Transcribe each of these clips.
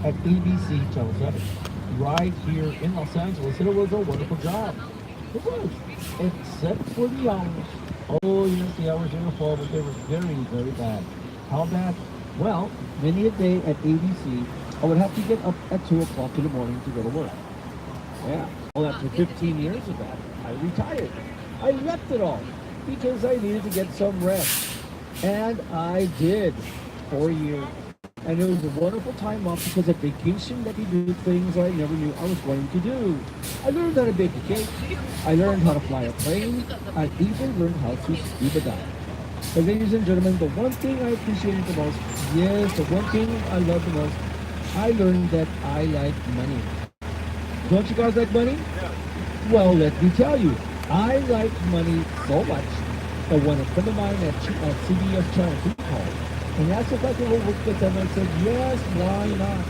at ABC Channel 7 right here in Los Angeles, and it was a wonderful job. It was, except for the hours. Oh, yes, the hours in the fall, but they were very, very bad. How bad? Well, many a day at ABC, I would have to get up at 2 o'clock in the morning to go to work. Yeah. Well, after 15 years of that, I retired. I left it all because I needed to get some rest. And I did. 4 years. And it was a wonderful time off because at vacation let me do things I never knew I was going to do. I learned how to bake a cake. I learned how to fly a plane. I even learned how to scuba dive. But ladies and gentlemen, the one thing I appreciated the most, yes, the one thing I love the most, I learned that I like money. Don't you guys like money? Well, let me tell you, I like money so much that when a friend of mine at CBS Channel 2 called and asked if I could go work with them, I said, yes, why not?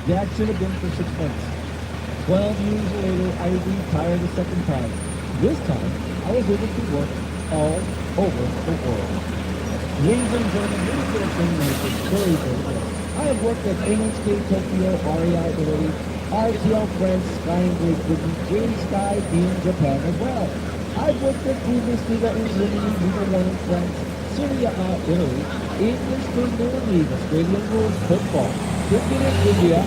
That should have been for 6 months. 12 years later, I retired a second time. This time, I was able to work all over the world. Ladies and gentlemen, this little thing is very, very good. I have worked at NHK Tokyo, REI Italy, RTL France, Sky and Great Britain, J Sky in Japan as well. I've worked at Bundesliga in Germany, Liga 1 in France, Serie A Italy, English Premier League, Australian rules football, cricket in India,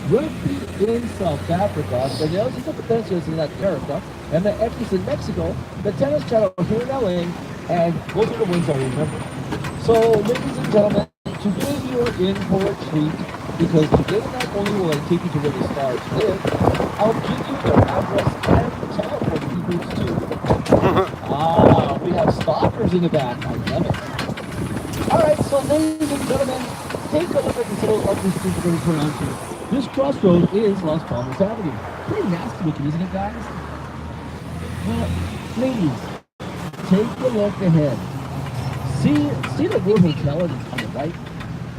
rugby in South Africa, the Nails and Competencias in Latin America, and the X's in Mexico, the Tennis Channel here in LA, and those are the wins I remember. So, ladies and gentlemen, today you're in for a treat because today not only will I take you to where the stars live, I'll give you their address and telephone numbers too. We have stalkers in the back. I love it. All right, so ladies and gentlemen, take a look at this little ugly street we're going to turn onto. This crossroad is Las Palmas Avenue. Pretty nasty looking, isn't it, guys? Well, ladies, take a look ahead. See the little hotel on the right?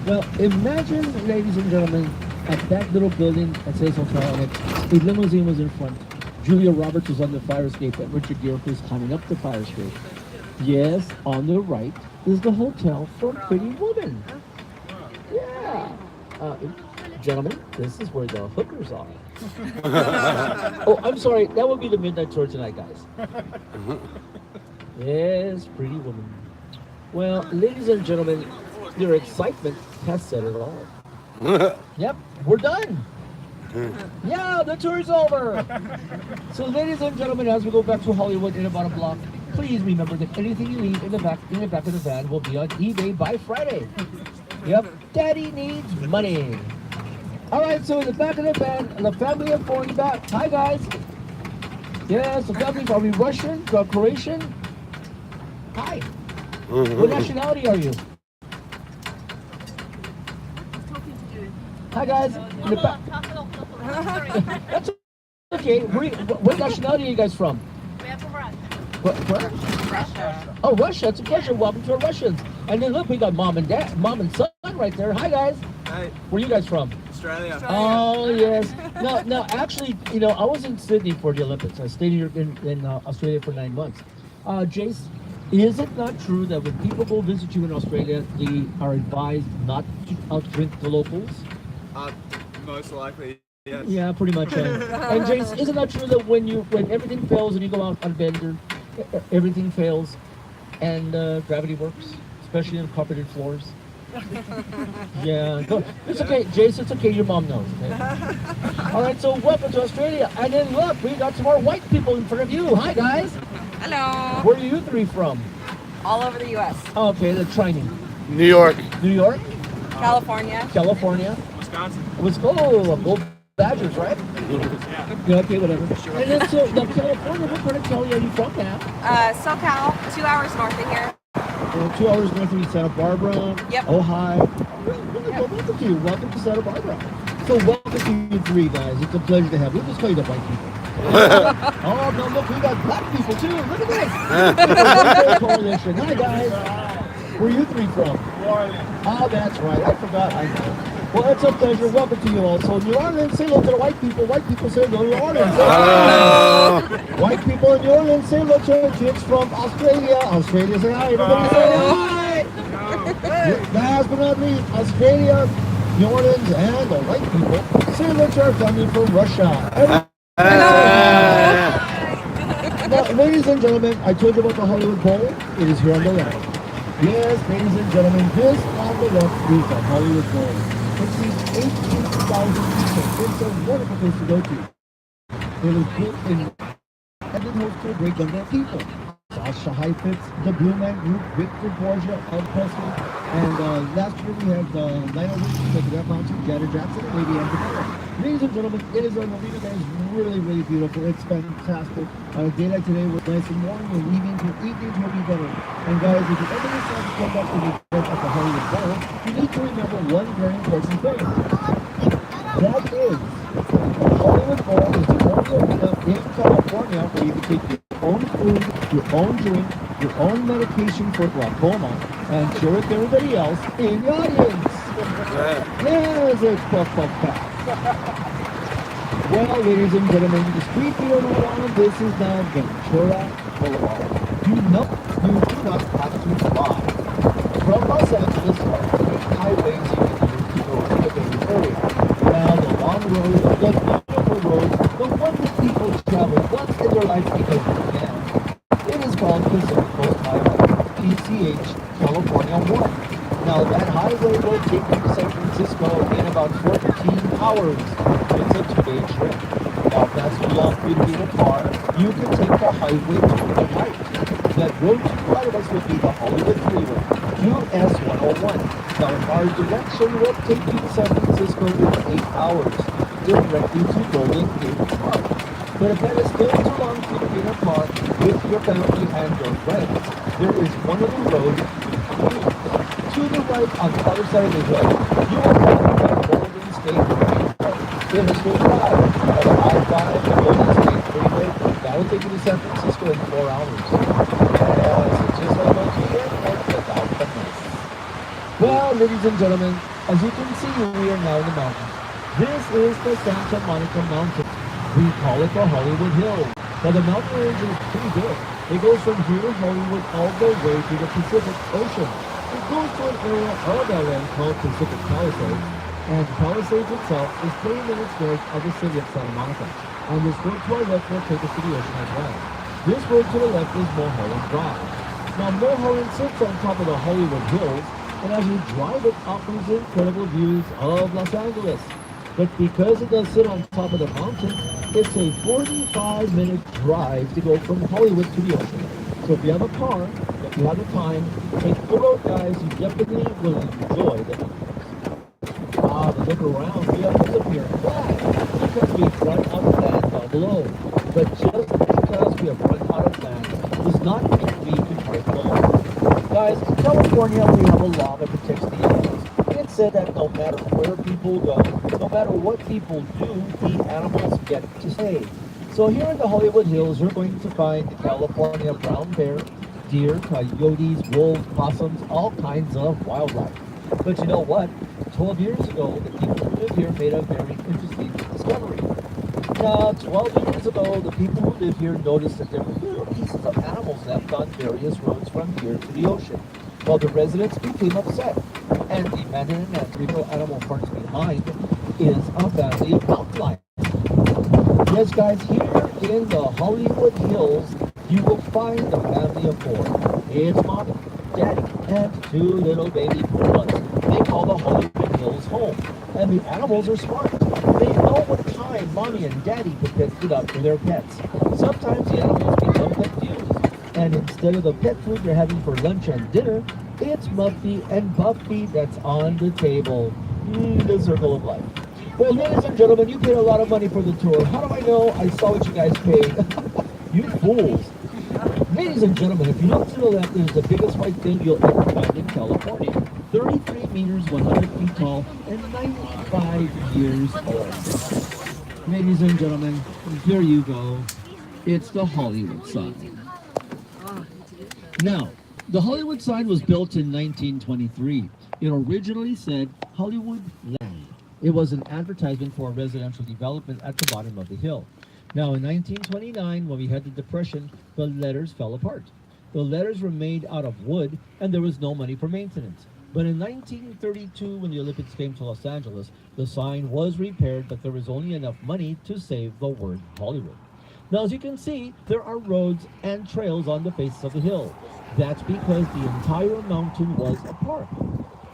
Well, imagine, ladies and gentlemen, at that little building that says hotel on it, a limousine was in front. Julia Roberts was on the fire escape, and Richard Gere was climbing up the fire escape. Yes, on the right is the hotel for Pretty Woman. Yeah. Gentlemen, this is where the hookers are. Oh, I'm sorry. That would be the midnight tour tonight, guys. Yes, Pretty Woman. Well, ladies and gentlemen, your excitement has said it all. Yep, we're done. Yeah, the tour's over. So, ladies and gentlemen, as we go back to Hollywood in about a block, please remember that anything you leave in the back of the van will be on eBay by Friday. Yep, Daddy needs money. All right, so in the back of the van, the family of four in the back. Hi, guys. Yes, the family. Are we Russian? Croatian? Hi. What nationality are you? Hi, guys. In the back. That's okay. What nationality are you guys from? We're from Russia. Where? Russia. Oh, Russia. It's a pleasure. Welcome to our Russians. And then look, we got mom and son right there. Hi, guys. Hey, Where are you guys from? Australia. Oh, yes. No, actually, I was in Sydney for the Olympics. I stayed here in Australia for 9 months. Jace, is it not true that when people go visit you in Australia, they are advised not to outdrink the locals? Most likely, yes. Yeah, pretty much. And Jace, is it not true that when everything fails and you go out on a bender, everything fails and gravity works, especially on carpeted floors? Yeah, it's okay, Jace. It's okay. Your mom knows. Okay? All right, so welcome to Australia. And then look, we got some more white people in front of you. Hi, guys. Hello. Where are you three from? All over the U.S. Okay, the training. New York. New York, California. California, Wisconsin. Wisconsin. Gold Badgers, right? Yeah, okay, whatever. And then so now California. What part of Cali are you from now? SoCal, 2 hours north of here. 2 hours north of Santa Barbara. Yep. Ojai. Well, welcome to you. Welcome to Santa Barbara. So welcome to you three guys. It's a pleasure to have you. We'll just call you the white people. Oh, no, look, we got black people too. Look at this. Coalition. Hi, guys. Where are you three from? New Orleans. Oh, that's right. I forgot. I know. Well, it's a pleasure. Welcome to you all. So, New Orleans, say hello to the white people. White people say hello to New Orleans. Hello. White people in New Orleans, say hello to the kids from Australia. Australia, say hi. Everybody say hi. Last but not least, Australia. New Orleans, and the white people say that you're coming from Russia. Now, ladies and gentlemen, I told you about the Hollywood Bowl. It is here on the left. Yes, ladies and gentlemen, this on the left is the Hollywood Bowl. It sees 18,000 people. It's a wonderful place to go to. It was built in and it hosted a great number of people. Sasha Heifetz, the Blue Man Group, Victor Borgia, Elvis Presley, and last year we had Lionel Richie, the Red Mountain, Janet Jackson, and Lady Antebellum. Ladies and gentlemen, it is an arena that is really, really beautiful. It's fantastic. A day like today was nice and warm, and evenings will be better. And guys, if you ever decide to come back to the event at the Hollywood Bowl, you need to remember one very important thing. That is, the Hollywood Bowl is the only arena in California where you can take your own food, your own drink, your own medication for glaucoma, and share with everybody else in the audience. Yes, it's puff, puff, puff. Well, ladies and gentlemen, the street here in Omaha, this is now Ventura Boulevard. You know you do not have to fly. From Los Angeles, highways you can use to go to the Bay Area. Now, the long road, the beautiful road, the one that people travel once in their life because they can. It is called Pacific Coast Highway, PCH, California 1. Now, that highway will take you to San Francisco in about 14 hours. It's a 2-day trip. Now, if that's too long for you to be in a car, you can take the highway to the right. That road to the right of us would be the Hollywood Freeway, US 101. Now, our direction will take you to San Francisco in 8 hours, directly to Golden Gate Park. But if that is still too long for you to be in a car with your family and your friends, there is one other road to the right on the other side of the hill. You will find the Golden State Freeway. It is still drive by the I-5 Golden State Freeway. That will take you to San Francisco in 4 hours. Yes, it's just like going to the airport without the mess. Well, ladies and gentlemen, as you can see, we are now in the mountains. This is the Santa Monica Mountains. We call it the Hollywood Hills. Now, the mountain range is pretty big. It goes from here to Hollywood all the way to the Pacific Ocean. It goes to an area of LA called Pacific Palisades, and Palisades itself is 30 minutes north of the city of Santa Monica. And this road to our left will take us to the ocean as well. This road to the left is Mulholland Drive. Now, Mulholland sits on top of the Hollywood Hills, and as you drive it, offers incredible views of Los Angeles. But because it does sit on top of the mountain, it's a 45-minute drive to go from Hollywood to the ocean. So if you have a car, if you have the time, take the road, guys. You definitely will enjoy the look around. We have disappeared because we've run out of land down below. But just because we have run out of land does not mean we can break the law. Guys, in California, we have a law that protects the animals. It said that no matter where people go, no matter what people do, the animals get to stay. So here in the Hollywood Hills, you're going to find the California brown bear, deer, coyotes, wolves, possums, all kinds of wildlife. But you know what? 12 years ago, the people who live here made a very interesting discovery. Now, 12 years ago, the people who live here noticed that there were little pieces of animals left on various roads from here to the ocean. Well, the residents became upset and demanded an answer. The animal parks behind is a family of mountain lions. Yes, guys, here in the Hollywood Hills, you will find a family of 4. It's mommy, daddy, and 2 little baby pumas. They call the Hollywood Hills home. And the animals are smart. They know what time mommy and daddy put pet food out for their pets. Sometimes the animals become confused. And instead of the pet food they're having for lunch and dinner, it's Muffy and Buffy that's on the table. The circle of life. Well, ladies and gentlemen, you paid a lot of money for the tour. How do I know? I saw what you guys paid. You fools. Ladies and gentlemen, if you look to the left, there's the biggest whitetail you'll ever find in California. 33 meters, 100 feet tall, and 95 years old. Ladies and gentlemen, there you go. It's the Hollywood sign. Now, the Hollywood sign was built in 1923. It originally said Hollywood Land. It was an advertisement for a residential development at the bottom of the hill. Now, in 1929, when we had the Depression, the letters fell apart. The letters were made out of wood, and there was no money for maintenance. But in 1932, when the Olympics came to Los Angeles, the sign was repaired, but there was only enough money to save the word Hollywood. Now, as you can see, there are roads and trails on the faces of the hill. That's because the entire mountain was a park.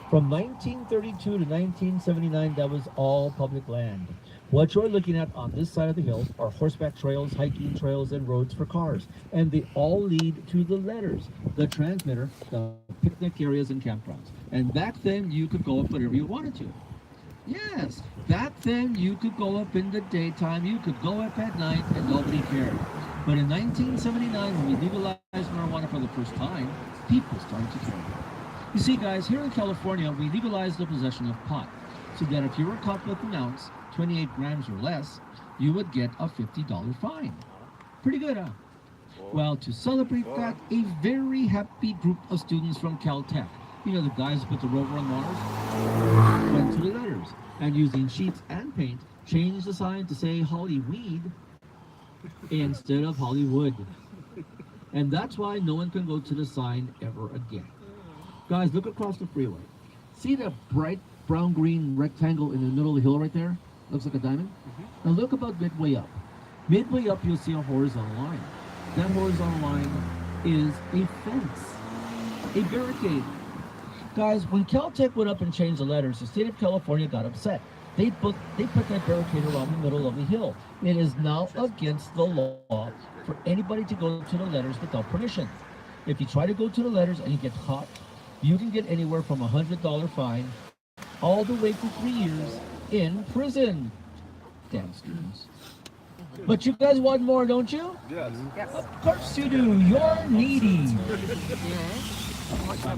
From 1932 to 1979, that was all public land. What you're looking at on this side of the hill are horseback trails, hiking trails, and roads for cars. And they all lead to the letters, the transmitter, the picnic areas, and campgrounds. And back then, you could go up whenever you wanted to. Yes, back then you could go up in the daytime, you could go up at night, and nobody cared. But in 1979, when we legalized marijuana for the first time, people started to care. You see, guys, here in California, we legalized the possession of pot, so that if you were caught with an ounce, 28 grams or less, you would get a $50 fine. Pretty good, huh? Well, to celebrate that, a very happy group of students from Caltech, you know, the guys who put the rover on Mars, went to the letters and using sheets and paint, changed the sign to say Hollyweed instead of Hollywood. And that's why no one can go to the sign ever again. Guys, look across the freeway. See that bright brown-green rectangle in the middle of the hill right there? Looks like a diamond? Now look about midway up. Midway up, you'll see a horizontal line. That horizontal line is a fence, a barricade. Guys, when Caltech went up and changed the letters, the state of California got upset. They put that barricade around the middle of the hill. It is now against the law for anybody to go to the letters without permission. If you try to go to the letters and you get caught, you can get anywhere from a $100 fine all the way to 3 years in prison. Damn students. But you guys want more, don't you? Yes. Of course you do. You're needy.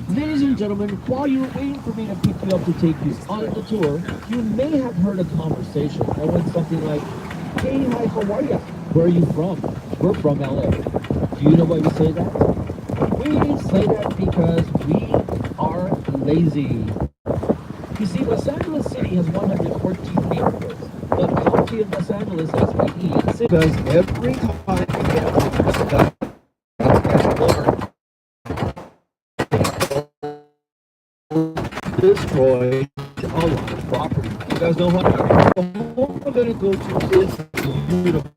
Ladies and gentlemen, while you're waiting for me to pick you up to take you on the tour, you may have heard a conversation that went something like, "Hey, hi, how are you? Where are you from?" "We're from LA." Do you know why we say that? We say that because we are lazy. You see, Los Angeles City has 114 neighborhoods. The county of Los Angeles has 88. Because every time you get stuff, destroy a lot of property. You guys know what? The home we're going to go to is beautiful.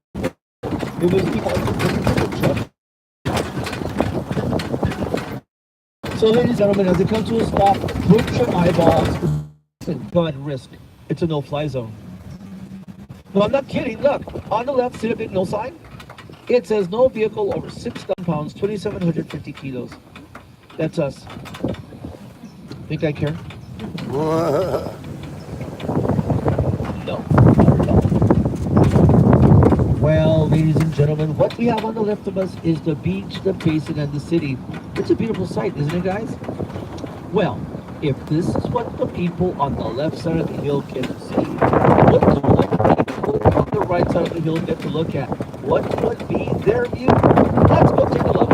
It was the So, ladies and gentlemen, as it comes to a stop, put your eyeballs. Go ahead and risk. It's a no-fly zone. No, I'm not kidding. Look, on the left, see a big no sign? It says no vehicle over 6,000 pounds, 2,750 kilos. That's us. Think I care? No. Well, ladies and gentlemen, what we have on the left of us is the beach, the basin, and the city. It's a beautiful sight, isn't it, guys? Well, if this is what the people on the left side of the hill get to see, what do the people on the right side of the hill get to look at? What would be their view? Let's go take a look.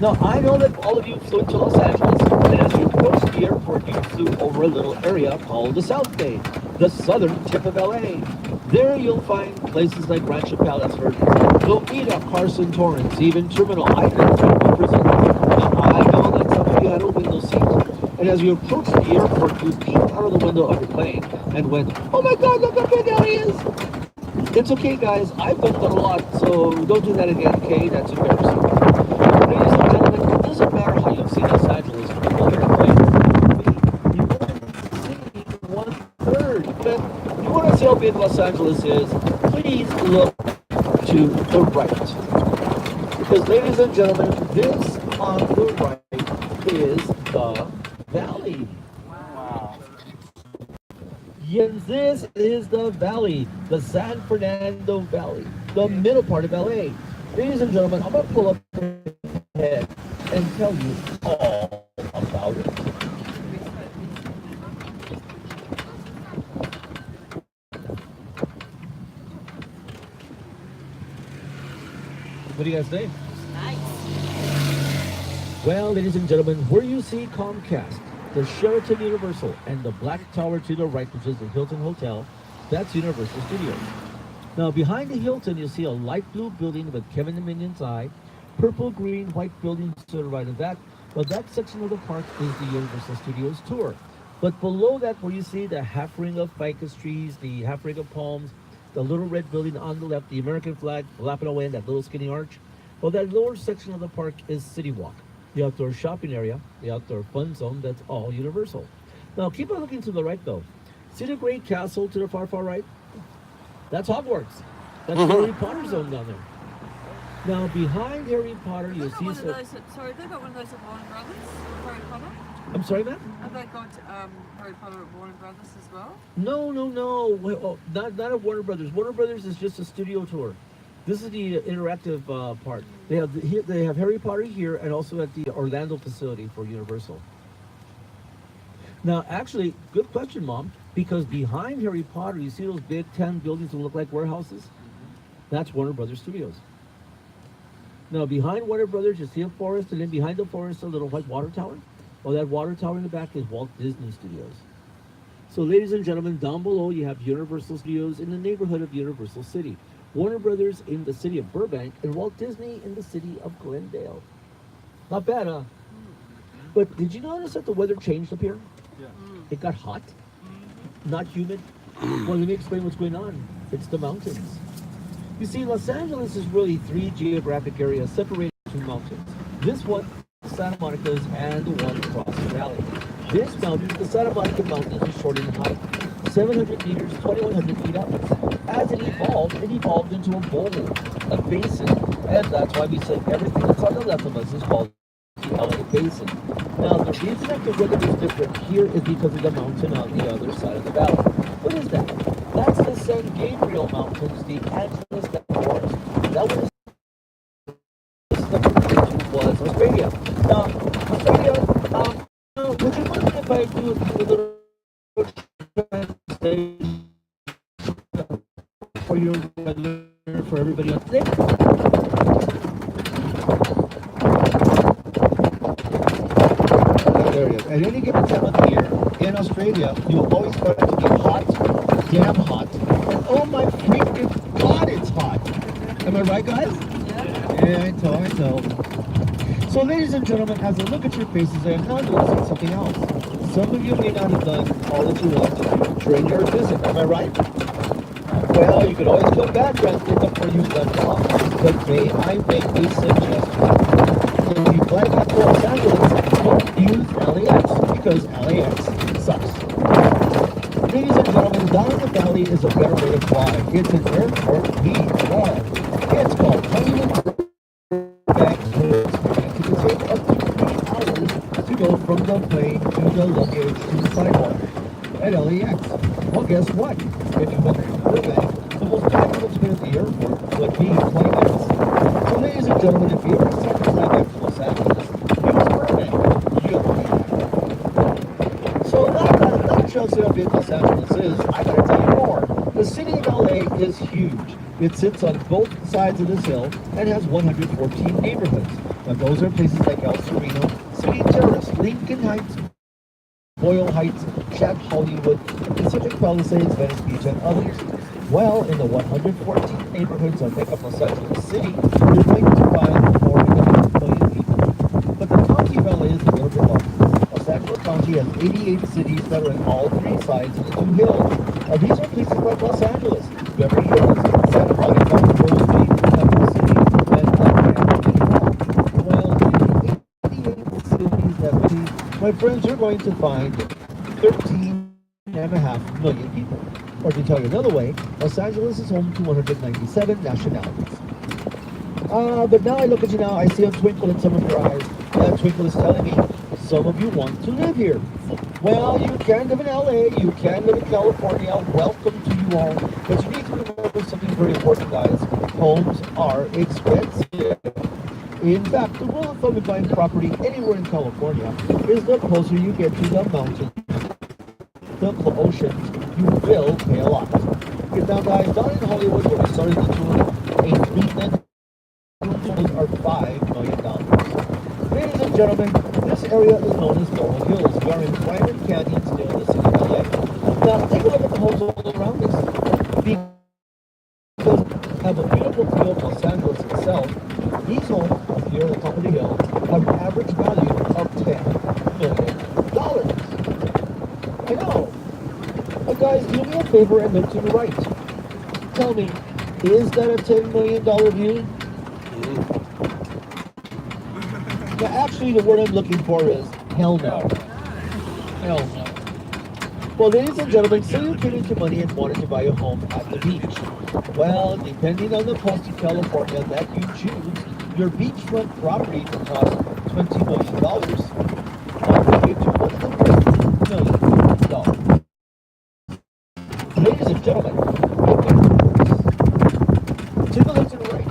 Now, I know that all of you flew to Los Angeles, and as you approached the airport, you flew over a little area called the South Bay, the southern tip of LA. There you'll find places like Rancho Palos Verdes, Lomita, Carson, Torrance, even Terminal Island, Prison. Now, I know that some of you had a window seat, and as you approached the airport, you peeked out of the window of your plane and went, "Oh my God, look how big LA is!" It's okay, guys. I've done that a lot, so don't do that again, okay? That's embarrassing. Ladies and gentlemen, it doesn't matter how you've seen Los Angeles from the airplane. You only see 1/3. But you want to see how big Los Angeles is, please look to the right. Because, ladies and gentlemen, this on the right is the valley. Wow. Yes, this is the valley, the San Fernando Valley, the middle part of LA. Ladies and gentlemen, I'm going to pull up ahead and tell you all about it. What do you guys think? Nice. Well, ladies and gentlemen, where you see Comcast, the Sheraton Universal, and the black tower to the right, which is the Hilton Hotel, that's Universal Studios. Now, behind the Hilton, you'll see a light blue building with Kevin the Minion's eye, purple, green, white buildings to the right of that, Well, that section of the park is the Universal Studios tour. But below that, where you see the half ring of ficus trees, the half ring of palms, the little red building on the left, the American flag flapping away in that little skinny arch, well, that lower section of the park is City Walk, the outdoor shopping area, the outdoor fun zone. That's all Universal. Now, keep on looking to the right, though. See the great castle to the far, far right? That's Hogwarts. That's the Harry Potter zone down there. Now, behind Harry Potter, you'll see some. Sorry, they got one of those at Warner Brothers, Harry Potter. I'm sorry, Matt? Have they got Harry Potter at Warner Brothers as well? No. Wait, oh, not at Warner Brothers. Warner Brothers is just a studio tour. This is the interactive part. They have Harry Potter here and also at the Orlando facility for Universal. Now, actually, good question, Mom. Because behind Harry Potter, you see those big 10 buildings that look like warehouses? That's Warner Brothers Studios. Now, behind Warner Brothers, you see a forest, and then behind the forest, a little white water tower. Well, that water tower in the back is Walt Disney Studios. So, ladies and gentlemen, down below you have Universal Studios in the neighborhood of Universal City, Warner Brothers in the city of Burbank, and Walt Disney in the city of Glendale. Not bad, huh? But did you notice that the weather changed up here? Yeah. It got hot, not humid. Well, let me explain what's going on. It's the mountains. You see, Los Angeles is really three geographic areas separated by mountains. This one, Santa Monica's, and the one across the valley. This mountain, the Santa Monica Mountain, is short in height, 700 meters, 2,100 feet up. As it evolved into a bowl, a basin, and that's why we say everything that's on the left of us is called the LA Basin. Now, the reason that the weather is different here is because of the mountain on the other side of the valley. What is that? That's the San Gabriel Mountains, the Angeles Forest. That was was Australia. Now, Australia, would you mind if I do a little translation for your weather for everybody on today? There it is. At any given time of the year in Australia, you'll always find it to be hot, damn hot, and oh my freaking God, it's hot. Am I right, guys? Yeah, I know. So, ladies and gentlemen, as I look at your faces, I am now noticing something else. Some of you may not have done all that you want to do during your visit. Am I right? Well, you could always come back and pick up where you left off. But may I make a suggestion? If you fly back to Los Angeles, don't use LAX because LAX sucks. Ladies and gentlemen, down in the valley is a better way to fly. It's an airport V1. It's called Huntington Burbank. It can take up to 3 hours to go from the plane to the luggage to the sidewalk at LAX. Well, guess what? If you went to Burbank, the most practical spin at the airport would be 20 minutes. So, ladies and gentlemen, if you ever decide to fly back to Los Angeles, use Burbank. You'll be happy. So, that shows you how big Los Angeles is. I gotta tell you more. The city of LA is huge. It sits on both sides of this hill and has 114 neighborhoods. Now, those are places like El Sereno, City Terrace, Lincoln Heights, Boyle Heights, Chat Hollywood, Pacific Palisades, Venice Beach, and others. Well, in the 114 neighborhoods that make up Los Angeles City, you're going to find more than 1 million people. But the county of LA is a little bit larger. Los Angeles County has 88 cities that are in all three sides of the two hills. Now, these are places like Los Angeles, Beverly Hills, Santa Monica, Rose Beach, Temple City, and well, in the 88 cities that we, my friends, you're going to find 13.5 million people. Or to tell you another way, Los Angeles is home to 197 nationalities. But now I look at you now, I see a twinkle in some of your eyes. That twinkle is telling me some of you want to live here. Well, you can live in LA, you can live in California, welcome to you all. But you need to remember something very important, guys. Homes are expensive. In fact, the rule of thumb in buying property anywhere in California is the closer you get to the mountains, the oceans, you will pay a lot. Okay, now guys, down in Hollywood, where we started the tour, a 3-bed rooms are $5 million. Ladies and gentlemen, this area is known as Laurel Hills. We are in private canyons near the city of LA. Now, take a look at the homes all around us. Because they have a beautiful view of Los Angeles itself, these homes up here on the top of the hill have an average value of favor and look to the right. Tell me, is that a $10 million view? Now, actually, the word I'm looking for is hell no. Hell no. Well, ladies and gentlemen, say you came into money and wanted to buy a home at the beach. Well, depending on the coast of California that you choose, your beachfront property can cost $20 million. All the way to $100 million. Ladies and gentlemen, take a look to the right.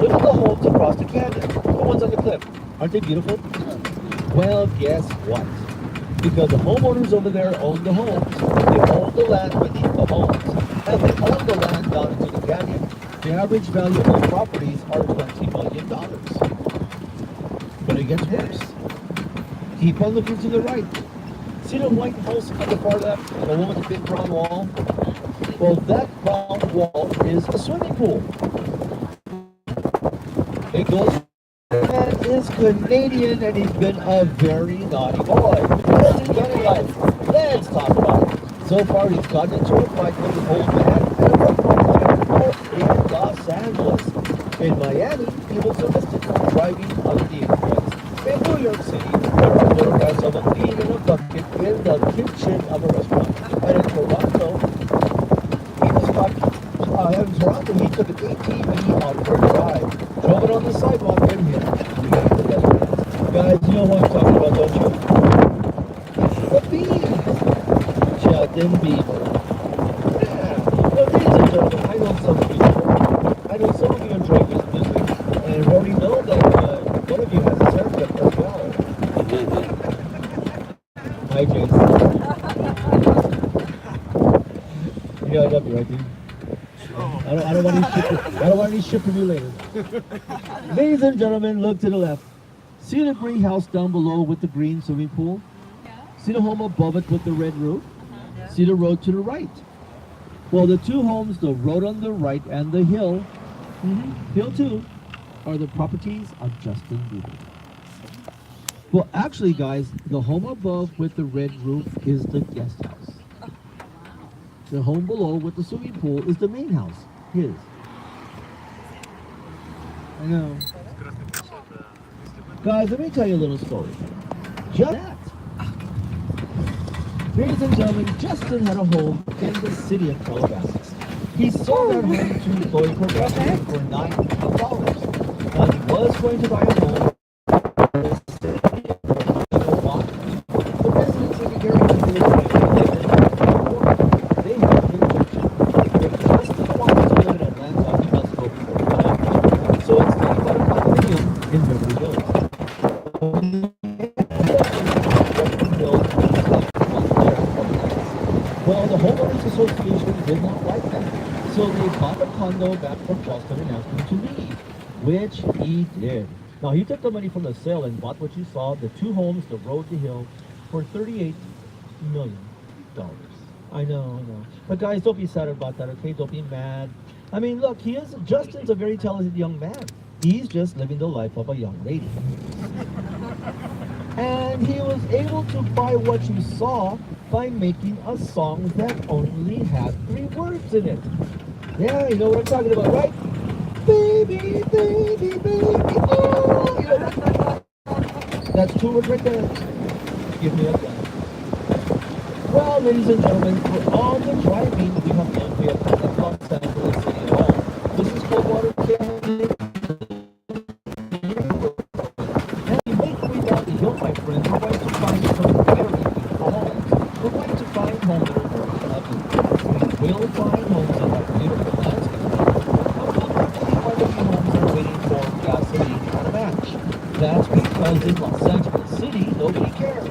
Look at the homes across the canyon. The ones on the cliff. Aren't they beautiful? Well, guess what? Because the homeowners over there own the homes, they own the land beneath the homes, and they own the land down into the canyon. The average value of those properties are $20 million. But it gets worse. Keep on looking to the right. See the white house on the far left, the one with the big brown wall? Well, that brown wall is a swimming pool. It goes and is Canadian, and he's been a very naughty boy. What has he done in life? Let's talk about it. So far, he's gotten into a fight with an old man and a in Los Angeles. In Miami, he was arrested for driving under the influence. In New York City, there were photographs of a lean in a bucket in the kitchen of a restaurant. And in Toronto, he was caught. In Toronto, he took an ATV on for a drive, drove it on the sidewalk, and hit the pedestrians. Guys, you know what I'm talking about, don't you? The bees! Justin Bieber. Yeah. Well, ladies and gentlemen, I know some of you enjoy this music, and I already know that one of you has a haircut as well. Hi, Jason. You know I love you, right, dude? I don't want any shit from you later. Ladies and gentlemen, look to the left. See the green house down below with the green swimming pool? See the home above it with the red roof? See the road to the right? Well, the two homes, the road on the right and the hill, hill 2, are the properties of Justin Bieber. Well, actually, guys, the home above with the red roof is the guest house. The home below with the swimming pool is the main house, his. I know. Guys, let me tell you a little story. Just that. Ladies and gentlemen, Justin had a home in the city of Calabasas. He sold that home to Chloe Kardashian for $9,000. Now, he was going to buy a home in the city of Toronto. The residents in the area who live in they have been rejected. If Justin wants to live in Atlanta, he must go before the judge. So instead, he bought a condominium in Beverly Hills. Well, the homeowners association did not like that, so they bought the condo back from Justin and asked him to leave, which he did. Now, he took the money from the sale and bought what you saw, the two homes, the road to hill, for $38 million. I know. But guys, don't be sad about that, okay? Don't be mad. I mean, look, Justin's a very talented young man. He's just living the life of a young lady. And he was able to buy what you saw by making a song that only had 3 words in it. Yeah, you know what I'm talking about, right? Baby, baby, baby, oh! You know that? That's 2 words right there. Give me a gun. Well, ladies and gentlemen, for all the driving we have done, we have come to Los Angeles City Hall. This is Coldwater Canyon. And we make our way down the hill, my friends. We're going to find some very beautiful homes. We're going to find homes that are very lovely. We will find homes that have beautiful landscapes. Unfortunately, quite a few homes are waiting for gasoline and a match. That's because in Los Angeles City, nobody cares.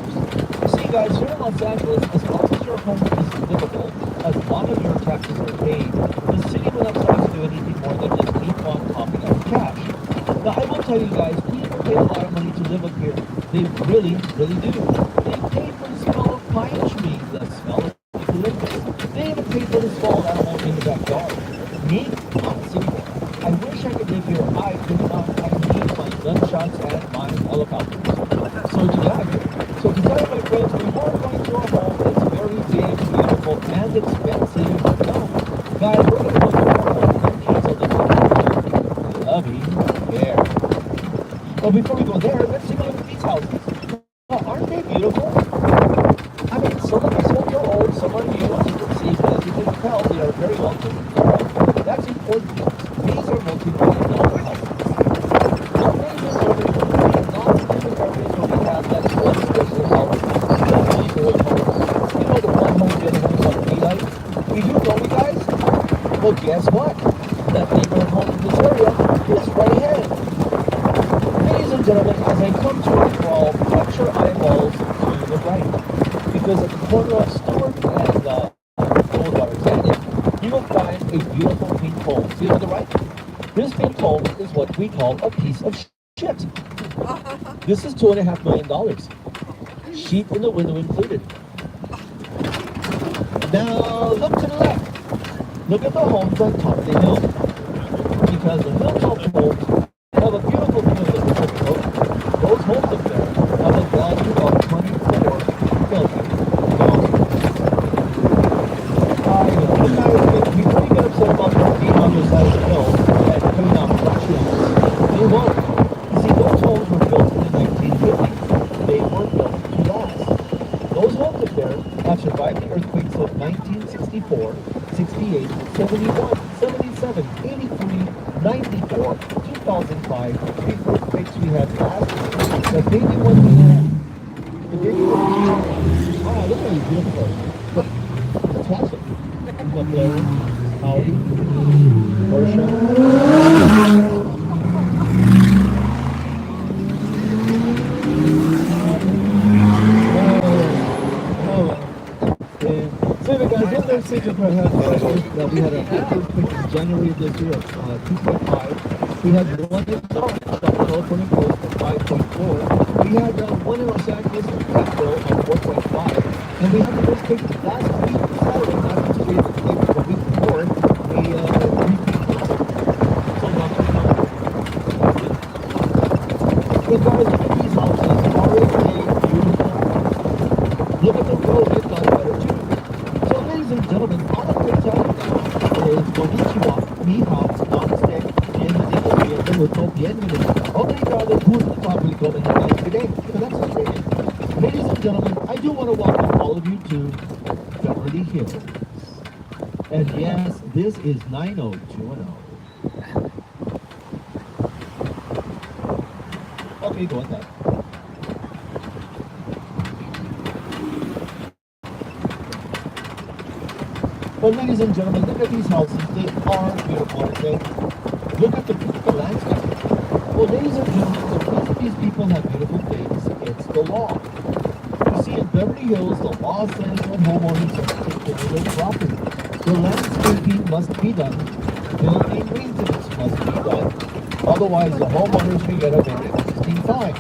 See, guys, here in Los Angeles, as long as your home is livable, as long as your taxes are paid, the city will not try to do anything more than just keep on popping out cash. Now, I will tell you guys, people pay a lot of money to live up here. They really, really do. They pay for the smell of pine trees, the smell of eucalyptus. They even pay for the small animal in the backyard. Me, I'm a city boy. I wish I could live here. I could not. I need my gunshots and my helicopters. So to tell you, my friends, we are going to a home that's very big, beautiful, and expensive. Guys, we're going to look at the lovely there. Well, before we go there, let's take a look at these houses. Oh, aren't they beautiful? I mean, some of these homes are old, some are new, as you can see, but as you can tell, they are very well taken care of. That's important. These are multi-million-dollar houses. Now, ladies and gentlemen, not even areas where we have that one special house, really good homes. You know the one home the other homes on daylight? We do, don't we, guys? Well, guess what? That neighborhood home in this area is right ahead. Ladies and gentlemen, as I come to a crawl, put your eyeballs to the right. Because at the corner of Stewart and Goldwater Canyon, you will find a beautiful pink home. See on the right? This pink home is what we call a piece of shit. This is $2.5 million. Sheet in the window included. Now look to the left. Look at the homes on top of the hill. Because the hilltop homes have a beautiful view of the Pacific Ocean. Those homes up there have a value of $24 million. You guys we get upset about being on the side of the hill and putting down construction. They won't. You see, those homes were built in the 1950s. They weren't built to last. Those homes up there have survived the earthquakes of 1964, 68, 71, 77, 83, 94, 2005, the earthquakes we had last year. The baby one here. The baby one here. Oh, look at these beautiful. That's awesome. Up there, Audi, Porsche. So anyway, guys, one thing to think that we had a earthquake in January of this year of 2.5. We had one in California Coast of 5.4. We had one in Los Angeles of 4.5. And we had the earthquake last week, Saturday, not today, the week before, But guys, look at these houses. Are they beautiful? Look at the road, it got better too. So ladies and gentlemen, all I'm going to tell you now is Konnichiwa, ni hao, namaste, bienvenido, bienvenido, bienvenido. Obrigado por estar comigo today. So that's the thing. Ladies and gentlemen, I do want to welcome all of you to Beverly Hills. And yes, this is 90210. Okay, go ahead. But ladies and gentlemen, look at these houses. They are beautiful, aren't they? Look at the landscape. Well, ladies and gentlemen, the reason these people have beautiful things, it's the law. You see, in Beverly Hills, the law says that homeowners have to take care of their property. The landscaping must be done. Building maintenance must be done. Otherwise, the homeowners can get a very interesting fine.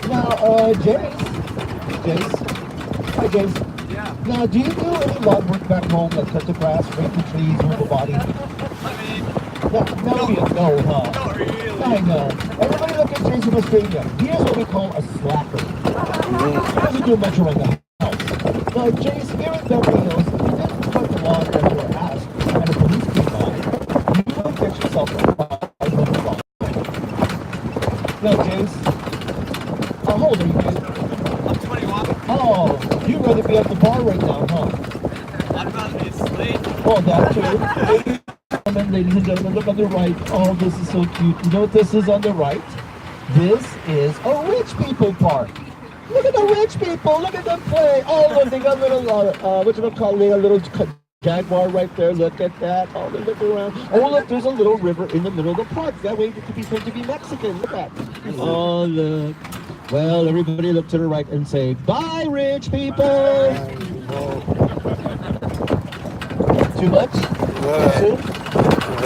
Now, Jace. Hi, Jace. Yeah. Now, do you do any lawn work back home, like cut the grass, rake the trees, move the body? I mean, No, you know, huh? not really. I know. Everybody look at Jason Australia. He is what we call a slacker. He doesn't do much around the house. Now, Jace, here in Beverly Hills, if you didn't cut the lawn as you were asked, and the police came by, you would get yourself a $500 fine. Now, Jace, how old are you, Jace? I'm 21. Oh, you'd rather be at the bar right now, huh? I'd rather be asleep. Oh, that too. Ladies and gentlemen, look on the right. Oh, this is so cute. You know what this is on the right? This is a rich people park. Look at the rich people. Look at them play. Oh, look, they got a little, whatchamacallit, a little jaguar right there. Look at that. Oh, they look around. Oh, look, there's a little river in the middle of the park. That way it could be said to be Mexican. Look at that. Oh, look. Well, everybody look to the right and say, bye, rich people. Too much? Too soon?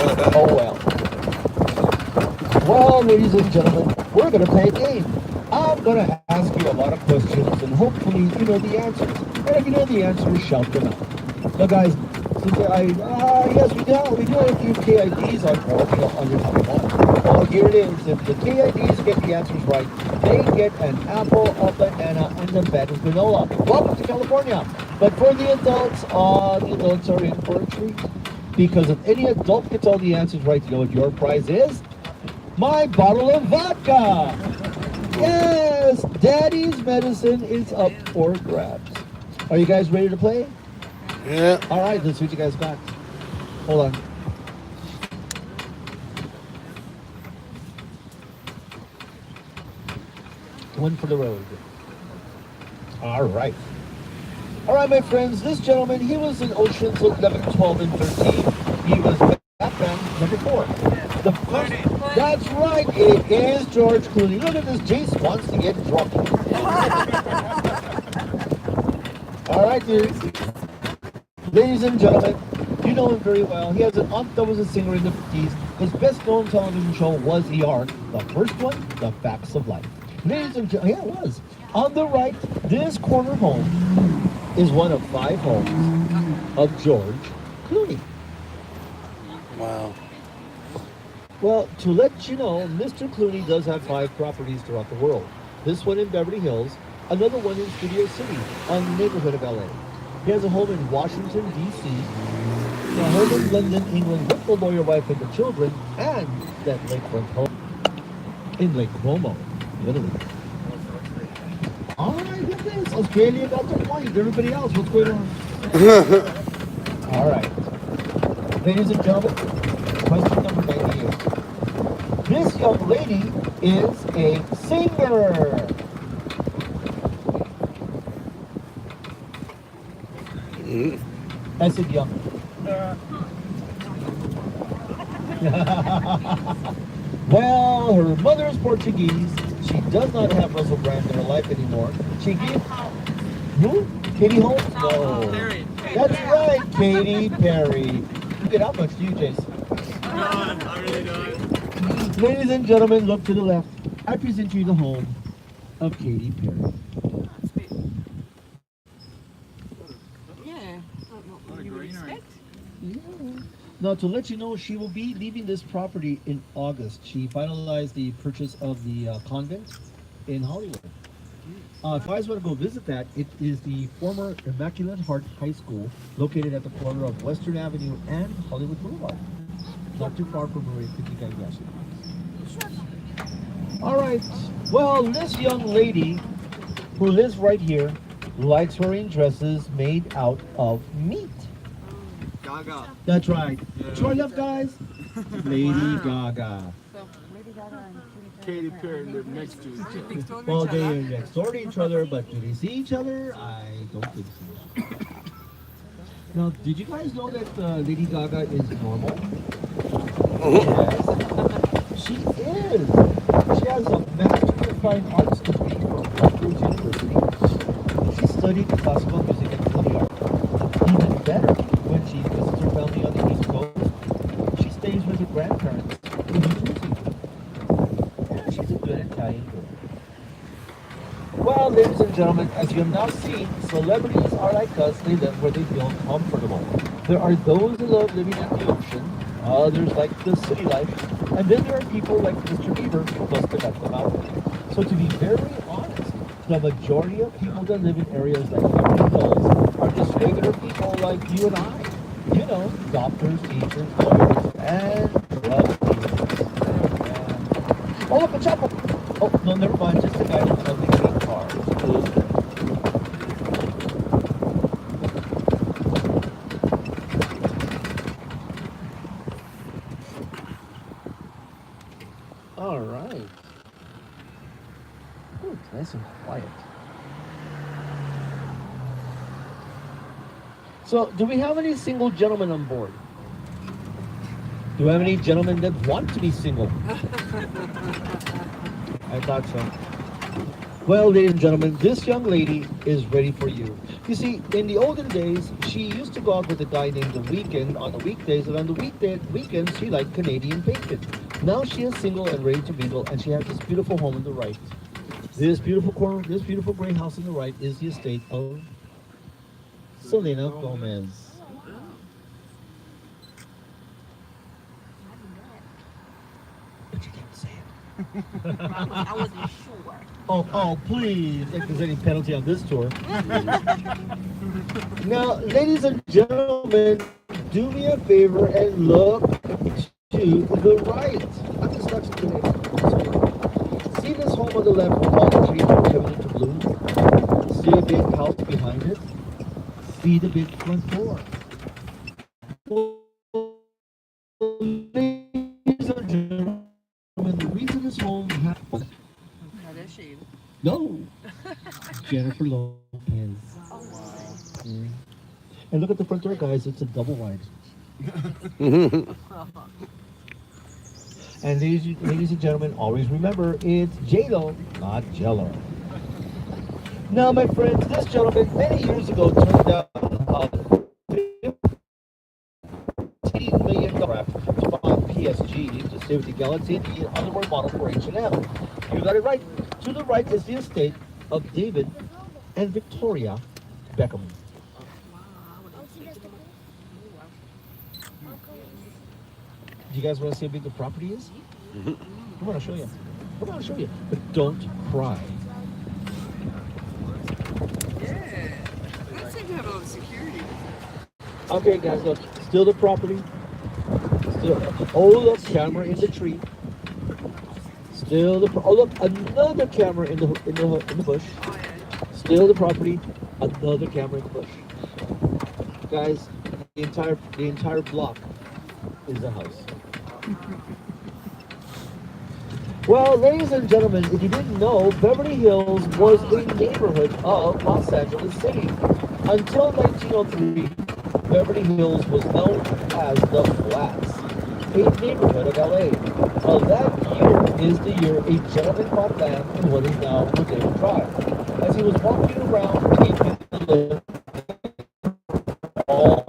Oh, well. Well, ladies and gentlemen, we're going to play a game. I'm going to ask you a lot of questions, and hopefully you know the answers. And if you know the answers, shout them out. Now, guys, since yes, we do have a few KIDs on board, on your phone. Oh, here it is. If the KIDs get the answers right, they get an apple, a banana, and a bed of granola. Welcome to California. But for the adults are in for a treat. Because if any adult gets all the answers right, you know what your prize is? My bottle of vodka! Yes! Daddy's medicine is up for grabs. Are you guys ready to play? Yeah. All right, let's see what you guys got. Hold on. One for the road. All right. All right, my friends, this gentleman, he was in Oceans 11, 12, and 13. He was Batman number 4. The first, that's right, it is George Clooney. Look at this, Jace wants to get drunk. All right, dudes. Ladies and gentlemen, you know him very well. He has an aunt that was a singer in the 50s. His best known television show was ER. The first one, The Facts of Life. Ladies and gentlemen, yeah, it was. On the right, this corner home is one of 5 homes of George Clooney. Wow. Well, to let you know, Mr. Clooney does have 5 properties throughout the world. This one in Beverly Hills, another one in Studio City, on the neighborhood of LA. He has a home in Washington, D.C., a home in London, England, with the lawyer wife and the children, and that lakefront home in Lake Como, Italy. All right, look at this. Australia got the point. Everybody else, what's going on? All right. Ladies and gentlemen, question number 98. This young lady is a singer. I said young. Well, her mother is Portuguese. She does not have Russell Brand in her life anymore. She gave... Who? Katie Holmes? No. Perry. That's right, Katy Perry. You get how much do you, Jace? None, I really don't. Ladies and gentlemen, look to the left. I present you the home of Katy Perry. Yeah. What you would expect. Now, to let you know, she will be leaving this property in August. She finalized the purchase of the convent in Hollywood. If you guys want to go visit that, it is the former Immaculate Heart High School located at the corner of Western Avenue and Hollywood Boulevard. Not too far from where 50 guys actually. All right. Well, this young lady who lives right here likes wearing dresses made out of meat. Gaga. That's right. Yeah. To our left, guys, Lady Gaga. So, Lady Gaga and Katy Perry live next to each other. Big Story Well, each they other. are next door to each other, but do they see each other? I don't think so. Now, did you guys know that Lady Gaga is normal? Yes. She is. She has a Master in Fine Arts degree from Rutgers University. She studied classical music and culinary. Even better, when she visits her family on the East Coast, she stays with her grandparents in New Jersey. Yeah, she's a good Italian girl. Well, ladies and gentlemen, as you have now seen, celebrities are like us. They live where they feel comfortable. There are those who love living at the ocean, others like the city life, and then there are people like Mr. Bieber who must have left the mountain. So to be very honest, the majority of people that live in areas like Beverly Hills are just regular people like you and I. You know, doctors, teachers, lawyers, and drug dealers. Oh, look, a chapel! Oh, no, never mind, just a guy who's ugly green cars. All right. Oh, it's nice and quiet. So, do we have any single gentlemen on board? Do we have any gentlemen that want to be single? I thought so. Well, ladies and gentlemen, this young lady is ready for you. You see, in the olden days, she used to go out with a guy named The Weeknd on the weekdays, and on the weekends, she liked Canadian bacon. Now she is single and ready to mingle, and she has this beautiful home on the right. This beautiful corner, this beautiful gray house on the right is the estate of Selena Gomez. But you can't say it. I wasn't sure. Oh, please, if there's any penalty on this tour. Now, ladies and gentlemen, do me a favor and look to the right. I'm dyslexic today. So, see this home on the left, all the trees are turning into blue? See a big house behind it? See the big front door? Ladies and gentlemen, the reason this home happened. That is she. No, Jennifer Lopez. Mm. And look at the front door, guys. It's a double wide. And ladies and gentlemen, always remember, it's J-Lo, not Jello. Now, my friends, this gentleman many years ago turned down a $15 million draft to buy PSG to stay with the Galaxy and be an underwear model for H&M. You got it right. To the right is the estate of David and Victoria Beckham. Do you guys want to see how big the property is? I want to show you. I want to show you. But don't cry. Yeah. That seemed to have a lot of security. Okay, guys, look. Still the property. Still. Oh, look, camera in the tree. Still the. Oh, look, another camera in the bush. Oh, yeah. Still the property. Another camera in the bush. Guys, the entire block is a house. Well, ladies and gentlemen, if you didn't know, Beverly Hills was a neighborhood of Los Angeles City. Until 1903, Beverly Hills was known as the Flats, a neighborhood of LA. Well, that year is the year a gentleman bought land in what is now Rodeo Drive. As he was walking around taking the lift, all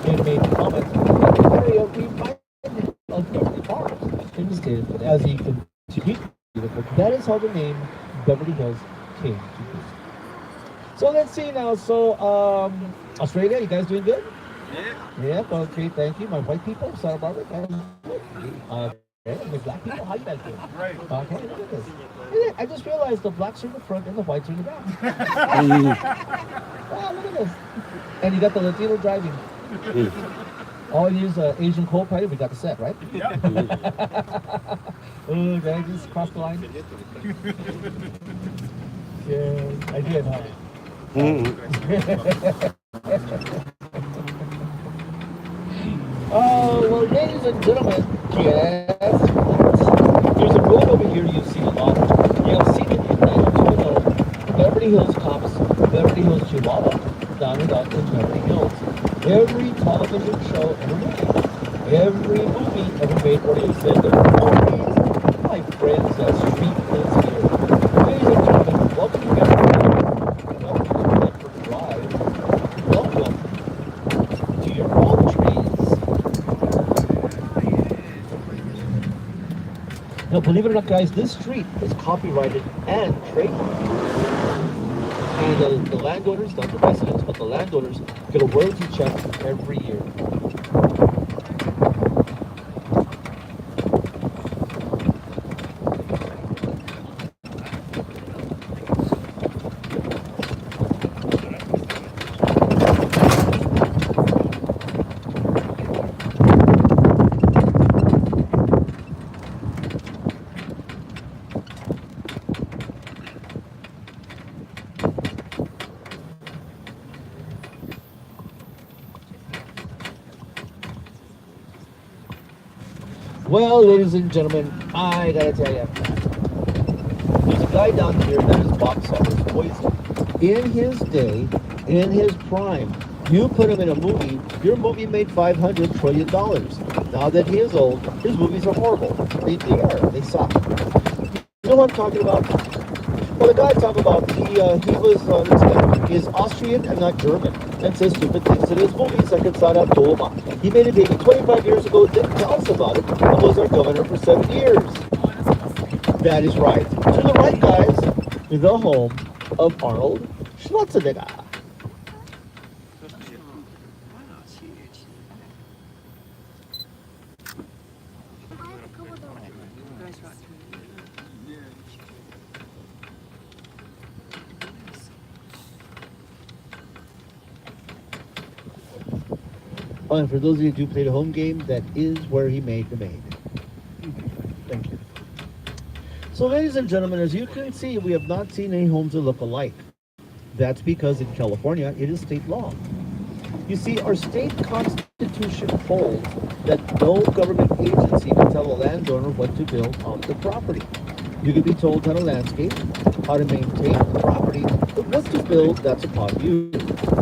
and made comments that the area reminded him of Beverly Farms in the state of, as he continued beautiful. That is how the name Beverly Hills came to be. So let's see now. So Australia, you guys doing good? Yeah. Yeah. Okay. Thank you. My white people, Santa Barbara. Okay. The black people, how you guys doing? Right. Okay. Look at this. I just realized the blacks are in the front and the whites are in the back. Wow, look at this. And you got the Latino driving. Oh, you use Asian co-pilot. We got the set, right? Yeah. Oh, did I just cross the line? Yeah, I did, huh? Oh, well, ladies and gentlemen, guess what? There's a road over here you've seen a lot. You have seen it in 90210, Beverly Hills Cops, Beverly Hills Chihuahua, down and out in Beverly Hills. Every television show ever made, every movie ever made, or you said there always, my friends, that street lives here. Ladies and gentlemen, welcome to Beverly Hills. Welcome to Bedford Drive. Welcome to your palm trees. Now, believe it or not, guys, this street is copyrighted and trademarked. And the landowners, not the residents, but the landowners get a royalty check every year. Well, ladies and gentlemen, I gotta tell you, there's a guy down here that is box office poison. In his day, in his prime, you put him in a movie, your movie made $500 trillion. Now that he is old, his movies are horrible. They they suck. You know what I'm talking about? Well, the guy I'm talking about, is Austrian and not German, and says stupid things in his movies like Inside Out Doma. He made a baby 25 years ago, didn't tell us about it, and was our governor for 7 years. That is right. To the right, guys, is the home of Arnold Schwarzenegger. Oh, and for those of you who do play the home game, that is where he made the maid. Thank you. So, ladies and gentlemen, as you can see, we have not seen any homes that look alike. That's because in California, it is state law. You see, our state constitution holds that no government agency can tell a landowner what to build on the property. You can be told how to landscape, how to maintain the property, but what to build, that's upon you.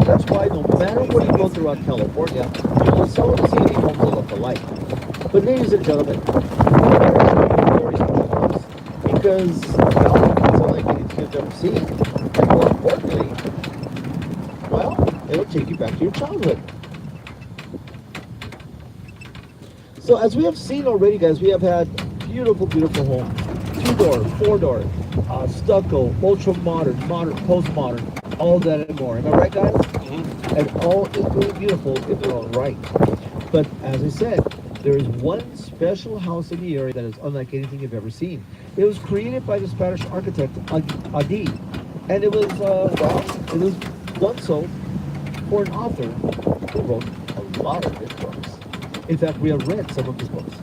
That's why no matter where you go throughout California, you will seldom see any homes that look alike. But ladies and gentlemen, very special homes because it's unlike anything you've ever seen. And more importantly, well, it'll take you back to your childhood. So as we have seen already, guys, we have had beautiful, beautiful homes. 2-door, 4-door, stucco, ultra modern, modern, postmodern, all that and more. Am I right, guys? And all equally beautiful if they're all right. But as I said, there is one special house in the area that is unlike anything you've ever seen. It was created by the Spanish architect Adi, and it was it was done so for an author who wrote a lot of his books. In fact, we have read some of his books.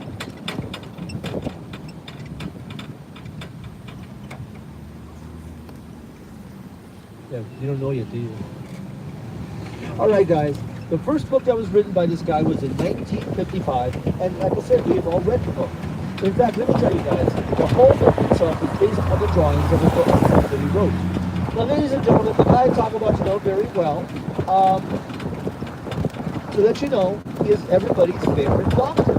Yeah, you don't know yet, do you? All right, guys. The first book that was written by this guy was in 1955, and like I said, we have all read the book. In fact, let me tell you guys, the whole book itself is based on the drawings of the book that he wrote. Now, ladies and gentlemen, the guy I talk about you know very well. To let you know, he is everybody's favorite doctor.